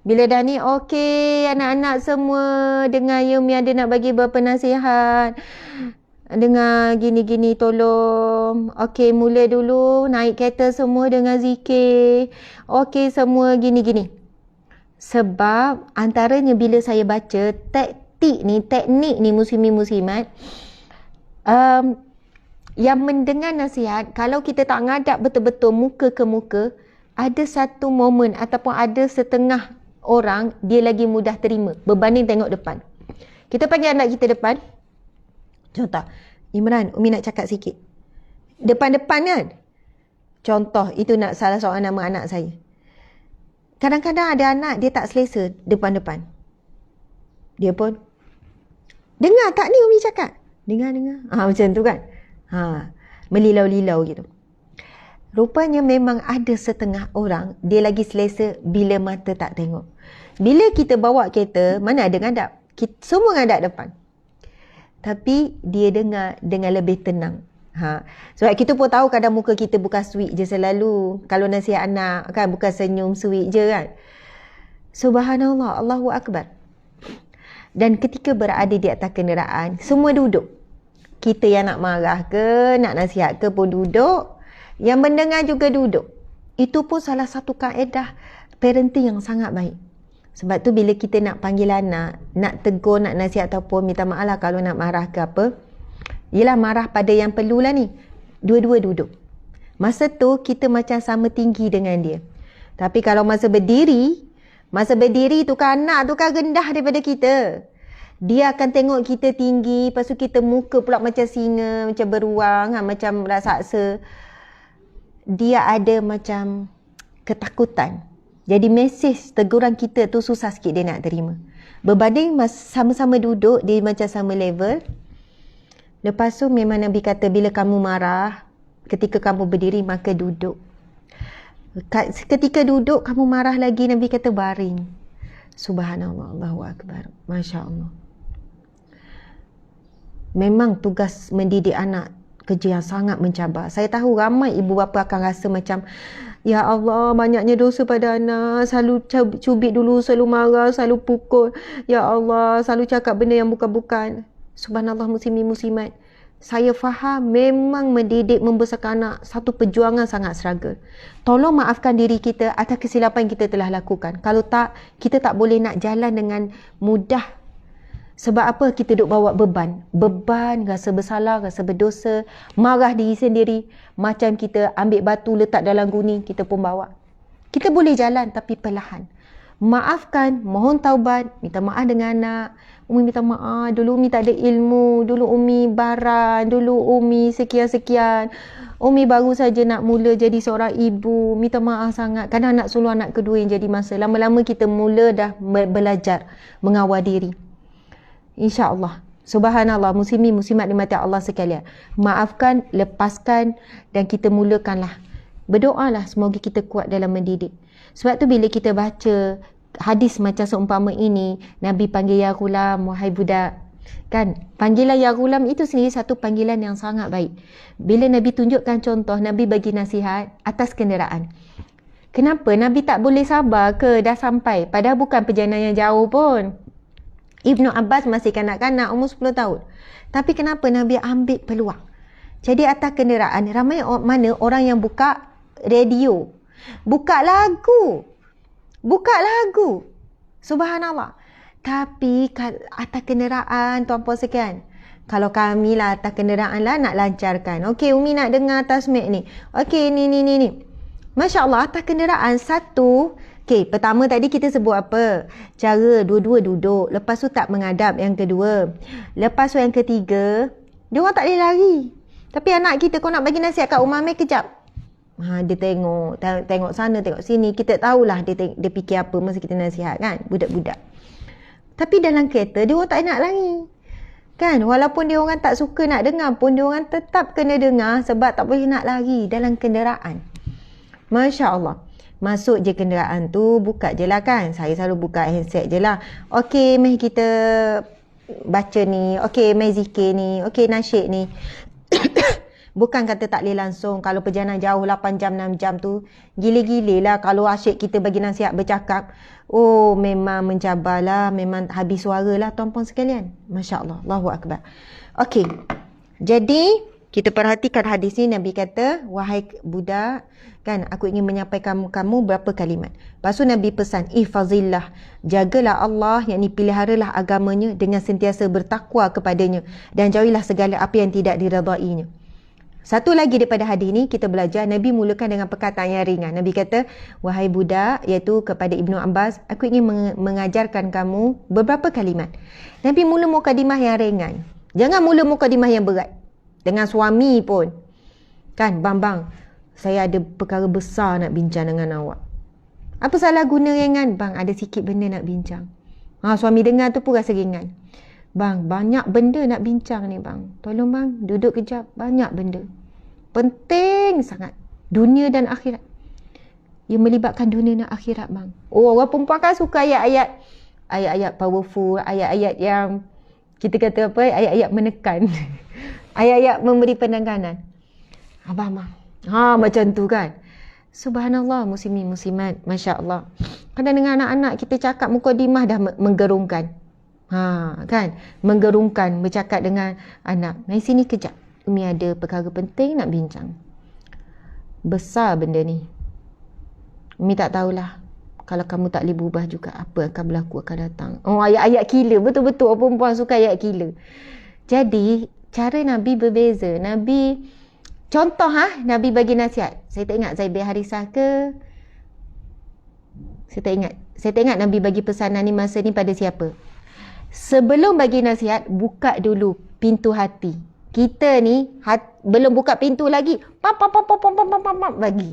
Speaker 3: bila dah ni okey, anak-anak semua dengar Umi ada nak bagi beberapa nasihat. Dengar gini-gini tolong. Okey, mula dulu naik kereta semua dengan zikir. Okey, semua gini-gini. Sebab antaranya bila saya baca teknik ni muslimin-muslimat, yang mendengar nasihat, kalau kita tak ngadap betul-betul muka ke muka, ada satu momen ataupun ada setengah orang dia lagi mudah terima berbanding tengok depan. Kita panggil anak kita depan. Contoh, Imran, Umi nak cakap sikit. Depan-depan kan? Contoh, itu nak salah seorang nama anak saya. Kadang-kadang ada anak dia tak selesa depan-depan. Dia pun, dengar tak ni Umi cakap? Dengar. Macam tu kan? Melilau-lilau gitu. Rupanya memang ada setengah orang dia lagi selesa bila mata tak tengok. Bila kita bawa kereta, mana ada ngadap? Semua ngadap depan. Tapi dia dengar dengan lebih tenang. Sebab kita pun tahu kadang muka kita bukan sweet je selalu. Kalau nasihat anak kan bukan senyum sweet je kan. Subhanallah, Allahu Akbar. Dan ketika berada di atas kenderaan, semua duduk. Kita yang nak marah ke, nak nasihat ke pun duduk. Yang mendengar juga duduk. Itu pun salah satu kaedah parenting yang sangat baik. Sebab tu bila kita nak panggil anak, nak tegur, nak nasihat ataupun minta maaf lah kalau nak marah ke apa, yelah marah pada yang perlulah ni. Dua-dua duduk. Masa tu kita macam sama tinggi dengan dia. Tapi kalau masa berdiri tu kan anak tu kan rendah daripada kita. Dia akan tengok kita tinggi, lepas tu kita muka pula macam singa, macam beruang, macam raksasa. Dia ada macam ketakutan. Jadi mesej teguran kita tu susah sikit dia nak terima. Berbanding sama-sama duduk, dia macam sama level. Lepas tu memang Nabi kata bila kamu marah, ketika kamu berdiri maka duduk. Ketika duduk kamu marah lagi, Nabi kata baring. Subhanallah, Allahu Akbar. Masya Allah. Memang tugas mendidik anak kerja yang sangat mencabar. Saya tahu ramai ibu bapa akan rasa macam, ya Allah, banyaknya dosa pada anak. Selalu cubit dulu, selalu marah, selalu pukul. Ya Allah, selalu cakap benda yang bukan-bukan. Subhanallah, muslimin-muslimat. Saya faham memang mendidik, membesarkan anak satu perjuangan sangat struggle. Tolong maafkan diri kita atas kesilapan yang kita telah lakukan. Kalau tak, kita tak boleh nak jalan dengan mudah. Sebab apa? Kita duk bawa beban. Beban, rasa bersalah, rasa berdosa, marah diri sendiri. Macam kita ambil batu letak dalam gunting, kita pun bawa. Kita boleh jalan tapi perlahan. Maafkan, mohon taubat, minta maaf dengan anak. Umi minta maaf, dulu Umi tak ada ilmu, dulu Umi baran, dulu Umi sekian-sekian. Umi baru saja nak mula jadi seorang ibu, minta maaf sangat. Kadang anak sulung, anak kedua yang jadi masalah. Lama-lama kita mula dah belajar mengawal diri. InsyaAllah. Subhanallah, muslimin muslimat dimati Allah sekalian. Maafkan, lepaskan dan kita mulakanlah. Berdoalah semoga kita kuat dalam mendidik. Sebab tu bila kita baca hadis macam seumpama ini, Nabi panggil ya ghulam, wahai budak. Kan? Panggilan ya ghulam itu sendiri satu panggilan yang sangat baik. Bila Nabi tunjukkan contoh, Nabi bagi nasihat atas kenderaan. Kenapa? Nabi tak boleh sabar ke dah sampai? Padahal bukan perjalanan yang jauh pun. Ibnu Abbas masih kanak-kanak, umur 10 tahun. Tapi kenapa Nabi ambil peluang? Jadi atas kenderaan, ramai mana orang yang buka radio. Buka lagu. Subhanallah. Tapi atas kenderaan, tuan-puan sekalian, kalau kami lah atas kenderaan lah nak lancarkan. Okey, Umi nak dengar tasmik ni. Okey, ni. Masya Allah, atas kenderaan satu, Okey, pertama tadi kita sebut apa? Cara dua-dua duduk. Lepas tu tak menghadap yang kedua. Lepas tu yang ketiga, dia orang tak boleh lari. Tapi anak kita kau nak bagi nasihat kat Umar Meh kejap. Dia tengok sana, tengok sini. Kita tahulah dia fikir apa masa kita nasihat kan, budak-budak. Tapi dalam kereta dia orang tak nak lari. Kan, walaupun dia orang tak suka nak dengar pun dia orang tetap kena dengar sebab tak boleh nak lari dalam kenderaan. Masya Allah. Masuk je kenderaan tu, buka je lah kan. Saya selalu buka handset je lah. Okey, mari kita baca ni. Okey, mari zikir ni. Okey, nasyid ni. Bukan kata tak boleh langsung. Kalau perjalanan jauh 8 jam, 6 jam tu, gila-gila lah kalau asyik kita bagi nasihat bercakap. Oh, memang mencabar lah. Memang habis suara lah tuan-puan sekalian. Masya Allah. Allahu Akbar. Okey. Jadi, kita perhatikan hadis ni. Nabi kata, wahai budak, kan, aku ingin menyampaikan kamu berapa kalimat. Lepas tu Nabi pesan, ihfazillah, jagalah Allah, yakni peliharalah agamanya dengan sentiasa bertakwa kepadanya dan jauhilah segala apa yang tidak diredainya. Satu lagi daripada hadis ni kita belajar, Nabi mulakan dengan perkataan yang ringan. Nabi kata, wahai budak, iaitu kepada Ibnu Abbas, aku ingin mengajarkan kamu beberapa kalimat. Nabi mula mukadimah yang ringan. Jangan mula mukadimah yang berat. Dengan suami pun. Kan, bang, saya ada perkara besar nak bincang dengan awak. Apa salah guna ringan? Bang, ada sikit benda nak bincang. Suami dengar tu pun rasa ringan. Bang, banyak benda nak bincang ni bang. Tolong bang, duduk kejap. Banyak benda. Penting sangat. Dunia dan akhirat. Ia melibatkan dunia dan akhirat bang. Oh, orang perempuan kan suka ayat-ayat. Ayat-ayat powerful. Ayat-ayat yang kita kata apa? Ayat-ayat menekan. Ayat-ayat memberi penekanan. Abang. Macam tu kan. Subhanallah, muslimin muslimat, Masya Allah. Kadang dengan anak-anak kita cakap mukadimah dah menggerungkan. Kan, menggerungkan bercakap dengan anak. Mari sini kejap. Umi ada perkara penting nak bincang. Besar benda ni. Umi tak tahulah. Kalau kamu tak boleh berubah juga, apa akan berlaku akan datang. Ayat-ayat killer. Betul-betul orang perempuan suka ayat killer. Jadi, cara Nabi berbeza. Contoh Nabi bagi nasihat. Saya tak ingat Zaid bin Harisah ke. Saya tak ingat Nabi bagi pesanan ni masa ni pada siapa. Sebelum bagi nasihat, buka dulu pintu hati. Kita ni belum buka pintu lagi. Bagi.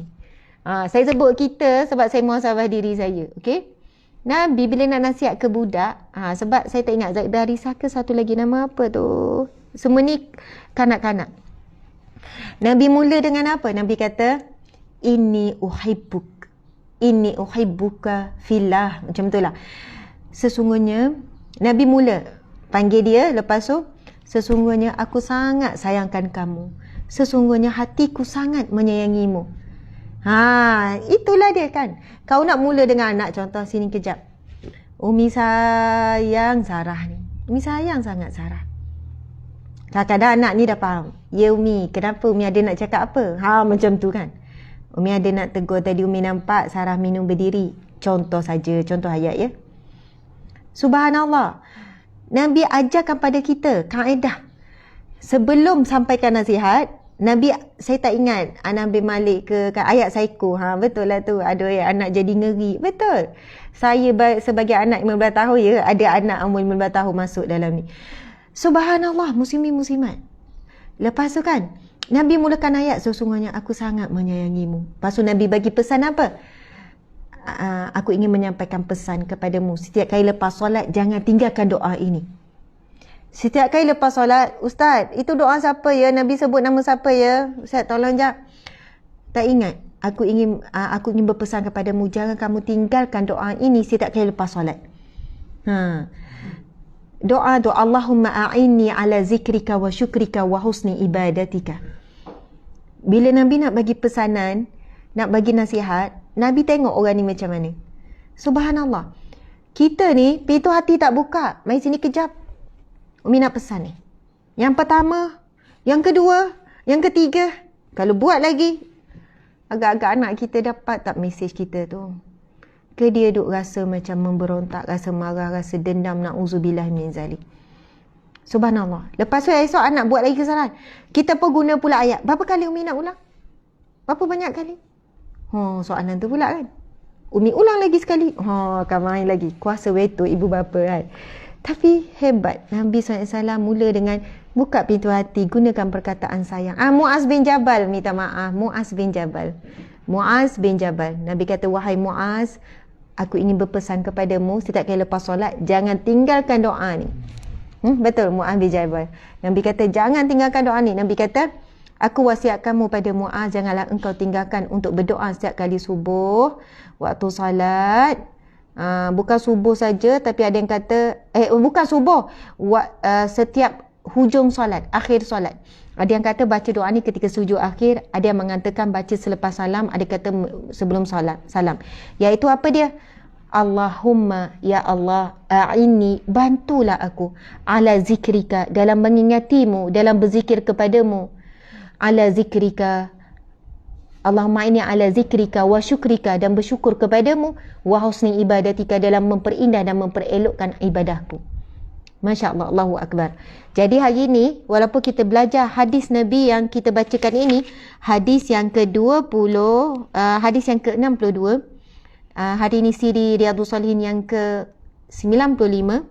Speaker 3: Saya sebut kita sebab saya muhasabah diri saya. Okey. Nabi bila nak nasihat ke budak, sebab saya tak ingat Zaid bin Harisah ke satu lagi nama apa tu. Semua ni kanak-kanak. Nabi mula dengan apa? Nabi kata, Inni uhibbuka fillah. Macam itulah. Sesungguhnya, Nabi mula panggil dia, lepas tu, sesungguhnya aku sangat sayangkan kamu. Sesungguhnya hatiku sangat menyayangimu. Itulah dia kan. Kau nak mula dengan anak, contoh sini kejap. Umi sayang Sarah ni. Umi sayang sangat Sarah. Kadang-kadang anak ni dah faham. Ya Umi, kenapa Umi ada nak cakap apa? Macam tu kan. Umi ada nak tegur tadi Umi nampak Sarah minum berdiri. Contoh saja, contoh ayat ya. Subhanallah. Nabi ajarkan pada kita kaedah. Sebelum sampaikan nasihat, Nabi, saya tak ingat Anas bin Malik ke ayat psycho. Betul lah tu. Ada anak jadi ngeri. Betul. Saya sebagai anak 15 tahun ya, ada anak umur 15 tahun masuk dalam ni. Subhanallah, muslimin muslimat. Lepas tu kan, Nabi mulakan ayat, sesungguhnya aku sangat menyayangimu. Lepas tu Nabi bagi pesan apa? Aku ingin menyampaikan pesan kepadamu. Setiap kali lepas solat, jangan tinggalkan doa ini. Setiap kali lepas solat, Ustaz, itu doa siapa ya? Nabi sebut nama siapa ya? Ustaz, tolong jap. Tak ingat. Aku ingin berpesan kepadamu, jangan kamu tinggalkan doa ini setiap kali lepas solat. Doa Allahumma a'inni ala zikrika wa syukrika wa husni ibadatika. Bila Nabi nak bagi pesanan, nak bagi nasihat, Nabi tengok orang ni macam mana. Subhanallah. Kita ni, pintu hati tak buka. Mari sini kejap. Umi nak pesan ni. Yang pertama, yang kedua, yang ketiga. Kalau buat lagi, agak-agak anak kita dapat tak mesej kita tu. Ke dia duk rasa macam memberontak, rasa marah, rasa dendam, na'udzubillah min zalik. Subhanallah. Lepas tu esok anak buat lagi kesalahan. Kita pun guna pula ayat. Berapa kali Umi nak ulang? Berapa banyak kali? Soalan tu pula kan.
Speaker 1: Umi ulang lagi sekali. Akan main lagi. Kuasa betul ibu bapa kan. Tapi hebat. Nabi SAW mula dengan buka pintu hati, gunakan perkataan sayang. Muaz bin Jabal, minta maaf. Muaz bin Jabal. Muaz bin Jabal. Nabi kata, wahai Muaz, aku ingin berpesan kepadamu setiap kali lepas solat, jangan tinggalkan doa ni. Betul, Muaz bin Jabal. Nabi kata, jangan tinggalkan doa ni. Nabi kata, aku wasiatkanmu pada Muaz, janganlah engkau tinggalkan untuk berdoa setiap kali subuh, waktu salat. Bukan subuh saja, tapi ada yang kata, bukan subuh, setiap hujung solat, akhir solat. Ada yang kata baca doa ni ketika sujud akhir, ada yang mengatakan baca selepas salam, ada kata sebelum salam. Iaitu apa dia? Allahumma ya Allah a'inni, bantulah aku ala zikrika, dalam mengingatimu, dalam berzikir kepadamu, ala zikrika, Allahumma inni ala zikrika wa syukrika, dan bersyukur kepadamu, wa husni ibadatika, dalam memperindah dan memperelokkan ibadahku. Masya Allah, Allahu Akbar. Jadi hari ini, walaupun kita belajar hadis Nabi yang kita bacakan ini, hadis yang ke-20, hadis yang ke-62, hari ini siri Riyadhus Salihin yang ke-95,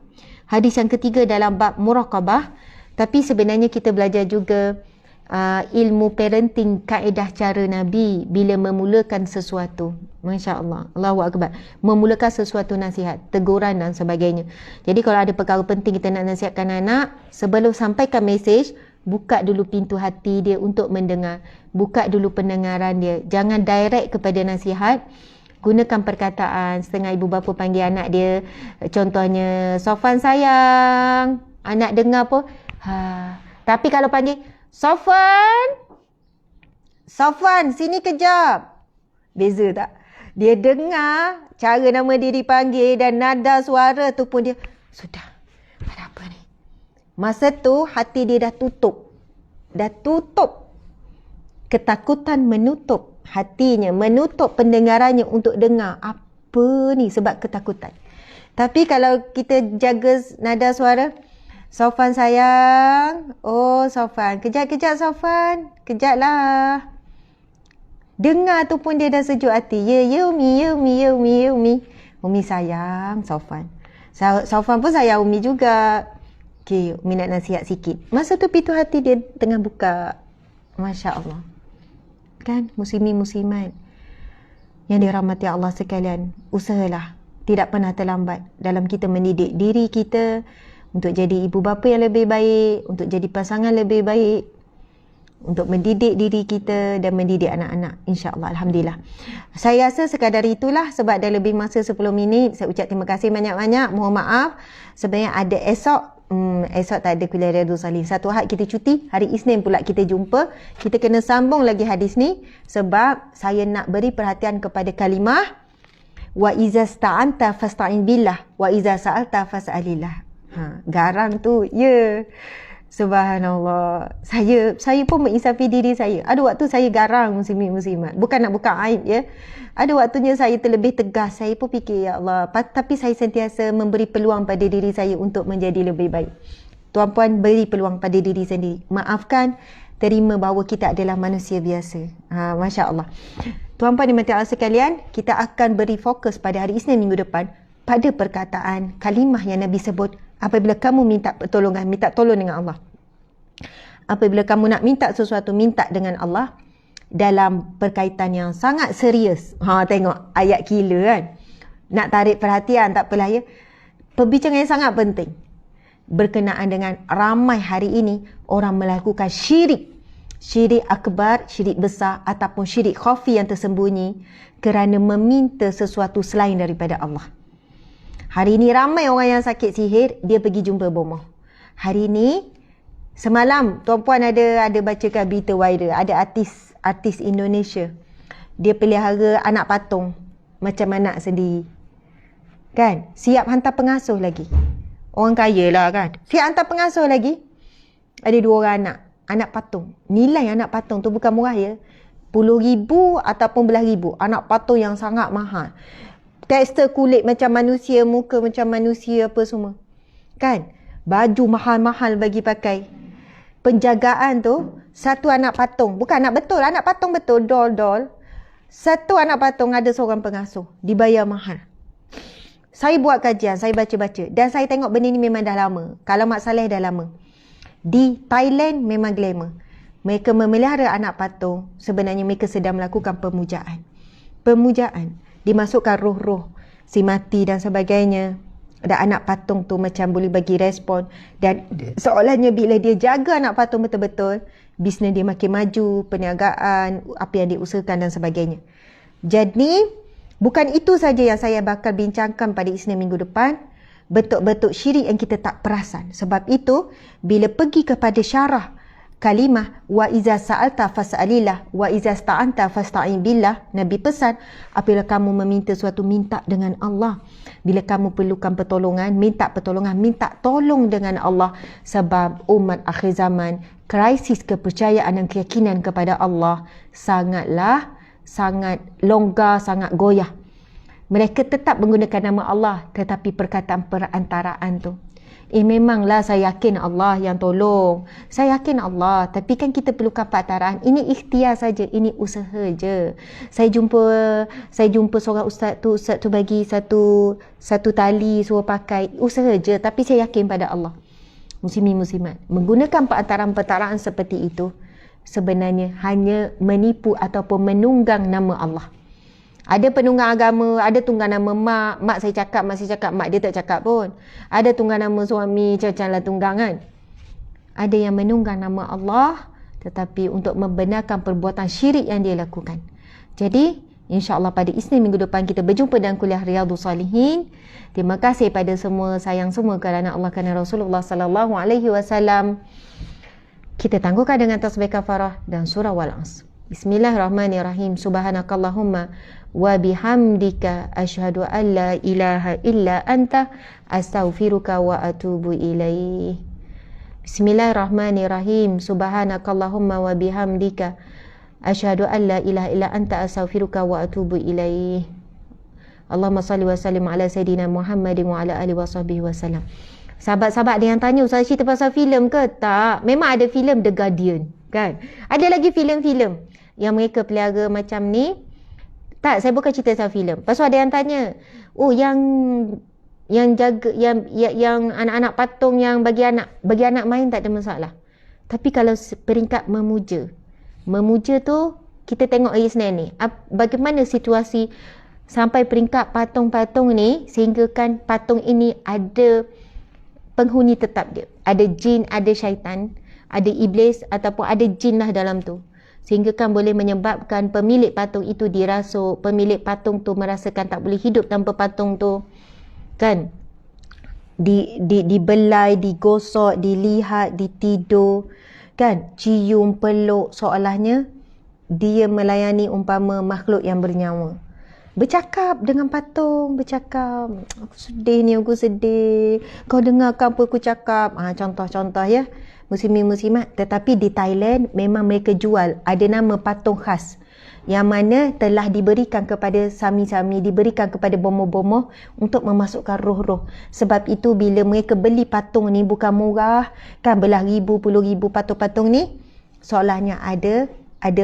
Speaker 1: hadis yang ketiga dalam bab muraqabah. Tapi sebenarnya kita belajar juga ilmu parenting, kaedah cara Nabi bila memulakan sesuatu. Masya Allah, Allahu Akbar. Memulakan sesuatu nasihat, teguran dan sebagainya. Jadi kalau ada perkara penting kita nak nasihatkan anak, sebelum sampaikan mesej, buka dulu pintu hati dia untuk mendengar. Buka dulu pendengaran dia. Jangan direct kepada nasihat. Gunakan perkataan. Setengah ibu bapa panggil anak dia, contohnya, Sofan sayang. Anak dengar apa? Tapi kalau panggil, Sofan, sini kejap. Beza tak? Dia dengar cara nama dia dipanggil dan nada suara tu pun dia, sudah, ada apa ni? Masa tu hati dia dah tutup. Ketakutan menutup hatinya, menutup pendengarannya untuk dengar apa ni, sebab ketakutan. Tapi kalau kita jaga nada suara, Sofan sayang, oh Sofan, kejap Sofan, kejap lah. Dengar tu pun dia dah sejuk hati. Ya Umi. Umi sayang Sofan. Sofan pun sayang Umi juga. Okay, Umi nak nasihat sikit. Masa tu pintu hati dia tengah buka. Masya Allah. Kan, muslimin-muslimat yang dirahmati Allah sekalian, usahalah tidak pernah terlambat dalam kita mendidik diri kita untuk jadi ibu bapa yang lebih baik, untuk jadi pasangan lebih baik, untuk mendidik diri kita dan mendidik anak-anak, insya-Allah. Alhamdulillah. Saya rasa sekadar itulah, sebab dah lebih masa 10 minit. Saya ucap terima kasih banyak-banyak. Mohon maaf, sebenarnya ada esok tak ada kuliah Riyadhus Salihin. Satu had kita cuti, hari Isnin pula kita jumpa. Kita kena sambung lagi hadis ni, sebab saya nak beri perhatian kepada kalimah wa iza sta'anta fasta'in billah wa iza sa'alta fas'alillah. Garang tu, ya. Subhanallah. Saya pun menginsafi diri saya. Ada waktu saya garang, muslimin-muslimat. Bukan nak buka aib, ya. Ada waktunya saya terlebih tegas. Saya pun fikir, ya Allah. Tapi saya sentiasa memberi peluang pada diri saya untuk menjadi lebih baik. Tuan-puan, beri peluang pada diri sendiri. Maafkan, terima bahawa kita adalah manusia biasa. Masya Allah. Tuan-puan dimati Allah sekalian, kita akan beri fokus pada hari Isnin minggu depan pada perkataan kalimah yang Nabi sebut apabila kamu minta pertolongan, minta tolong dengan Allah. Apabila kamu nak minta sesuatu, minta dengan Allah dalam perkaitan yang sangat serius. Tengok ayat kila kan. Nak tarik perhatian, tak apalah ya. Perbincangan yang sangat penting berkenaan dengan ramai hari ini orang melakukan syirik. Syirik akbar, syirik besar ataupun syirik khafi yang tersembunyi kerana meminta sesuatu selain daripada Allah. Hari ini ramai orang yang sakit sihir, dia pergi jumpa bomoh. Hari ini, semalam tuan-puan ada bacakan berita viral, ada artis Indonesia. Dia pelihara anak patung macam anak sendiri. Kan? Siap hantar pengasuh lagi. Orang kaya lah kan. Siap hantar pengasuh lagi. Ada 2 orang anak patung. Nilai anak patung tu bukan murah ya. Puluh ribu ataupun belas ribu. Anak patung yang sangat mahal. Tekstur kulit macam manusia, muka macam manusia apa semua. Kan? Baju mahal-mahal bagi pakai. Penjagaan tu, satu anak patung. Bukan anak betul, anak patung betul, doll.
Speaker 3: Satu anak patung ada seorang pengasuh, dibayar mahal. Saya buat kajian, saya baca-baca dan saya tengok benda ni memang dah lama. Kalau Mak Saleh dah lama. Di Thailand memang glamour. Mereka memelihara anak patung, sebenarnya mereka sedang melakukan pemujaan. Pemujaan, dimasukkan roh-roh si mati dan sebagainya. Dan anak patung tu macam boleh bagi respon. Dan seolahnya bila dia jaga anak patung betul-betul, bisnes dia makin maju, perniagaan, apa yang dia usahakan dan sebagainya. Jadi, bukan itu saja yang saya bakal bincangkan pada Isnin minggu depan. Bentuk-bentuk syirik yang kita tak perasan. Sebab itu, bila pergi kepada syarah kalimah wa iza sa'alta fas'alillah wa iza sta'anta fasta'in billah, Nabi pesan, apabila kamu meminta suatu, minta dengan Allah. Bila kamu perlukan pertolongan, minta pertolongan, minta tolong dengan Allah. Sebab umat akhir zaman, krisis kepercayaan dan keyakinan kepada Allah sangat longgar, sangat goyah. Mereka tetap menggunakan nama Allah, tetapi perkataan perantaraan tu, memanglah saya yakin Allah yang tolong. Saya yakin Allah, tapi kan kita perlukan perantaraan. Ini ikhtiar saja, ini usaha je. Saya jumpa seorang ustaz tu bagi satu tali suruh pakai, usaha je, tapi saya yakin pada Allah. Muslimin muslimat, menggunakan perantaraan seperti itu sebenarnya hanya menipu ataupun menunggang nama Allah. Ada penunggang agama, ada tunggang nama mak saya cakap, mak dia tak cakap pun. Ada tunggang nama suami, macam-macam tunggang kan. Ada yang menunggang nama Allah, tetapi untuk membenarkan perbuatan syirik yang dia lakukan. Jadi, insya-Allah pada Isnin minggu depan kita berjumpa dalam kuliah Riyadhus Salihin. Terima kasih pada semua, sayang semua kerana Allah, kerana Rasulullah sallallahu alaihi wasallam. Kita tangguhkan dengan tasbih kafarah dan surah Wal-Asr. Bismillahirrahmanirrahim. Subhanakallahumma wa bihamdika asyhadu an la ilaha illa anta astaghfiruka wa atubu ilaih. Bismillahirrahmanirrahim. Subhanakallahumma wa bihamdika asyhadu an la ilaha illa anta astaghfiruka wa atubu ilaih. Allahumma salli wa sallim ala sayidina Muhammadin wa ala alihi wa sahbihi wasallam. Sahabat-sahabat ada yang tanya, Ustaz cerita pasal filem ke? Tak. Memang ada filem The Guardian, kan? Ada lagi filem-filem yang mereka pelihara macam ni. Tak, saya bukan cerita pasal filem. Lepas tu ada yang tanya, oh yang jaga yang anak-anak patung yang bagi anak main tak ada masalah. Tapi kalau peringkat memuja tu kita tengok hari Isnin ni, bagaimana situasi sampai peringkat patung-patung ni sehinggakan patung ini ada penghuni tetap dia. Ada jin, ada syaitan, ada iblis ataupun ada jin lah dalam tu. Sehingga kan boleh menyebabkan pemilik patung itu dirasuk, pemilik patung tu merasakan tak boleh hidup tanpa patung tu. Kan? Dibelai, digosok, dilihat, ditidur, kan? Cium, peluk, seolahnya dia melayani umpama makhluk yang bernyawa. Bercakap dengan patung, bercakap, aku sedih, kau dengarkan apa aku cakap. Contoh-contoh ya, muslimin muslimat. Tetapi di Thailand memang mereka jual, ada nama patung khas yang mana telah diberikan kepada sami-sami, diberikan kepada bomoh-bomoh untuk memasukkan roh-roh. Sebab itu bila mereka beli patung ni bukan murah, kan belah ribu, puluh ribu patung-patung ni, seolahnya ada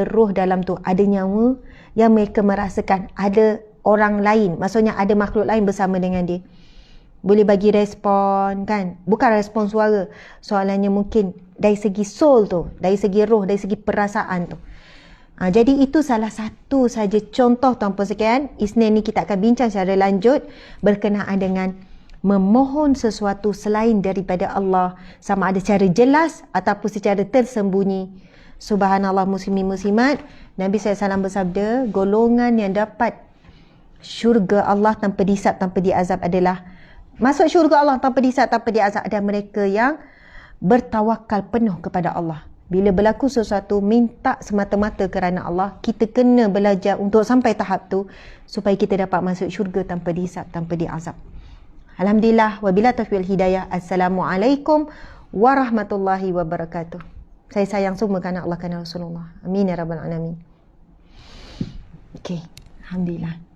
Speaker 3: roh dalam tu, ada nyawa yang mereka merasakan ada orang lain, maksudnya ada makhluk lain bersama dengan dia. Boleh bagi respon, kan? Bukan respon suara, soalannya mungkin dari segi soul tu, dari segi roh, dari segi perasaan tu. Jadi itu salah satu saja contoh tuan-puan sekalian. Isnin ni kita akan bincang secara lanjut berkenaan dengan memohon sesuatu selain daripada Allah, sama ada secara jelas ataupun secara tersembunyi. Subhanallah muslimin muslimat, Nabi SAW bersabda, golongan yang dapat syurga Allah tanpa dihisap, tanpa diazab adalah masuk syurga Allah tanpa dihisap, tanpa diazab adalah mereka yang bertawakal penuh kepada Allah. Bila berlaku sesuatu, minta semata-mata kerana Allah. Kita kena belajar untuk sampai tahap tu supaya kita dapat masuk syurga tanpa dihisap, tanpa diazab. Alhamdulillah, wabillahi taufiq wal hidayah. Assalamualaikum warahmatullahi wabarakatuh. Saya sayang semua kerana Allah, kerana Rasulullah. Amin ya rabbal alamin. Okey, alhamdulillah.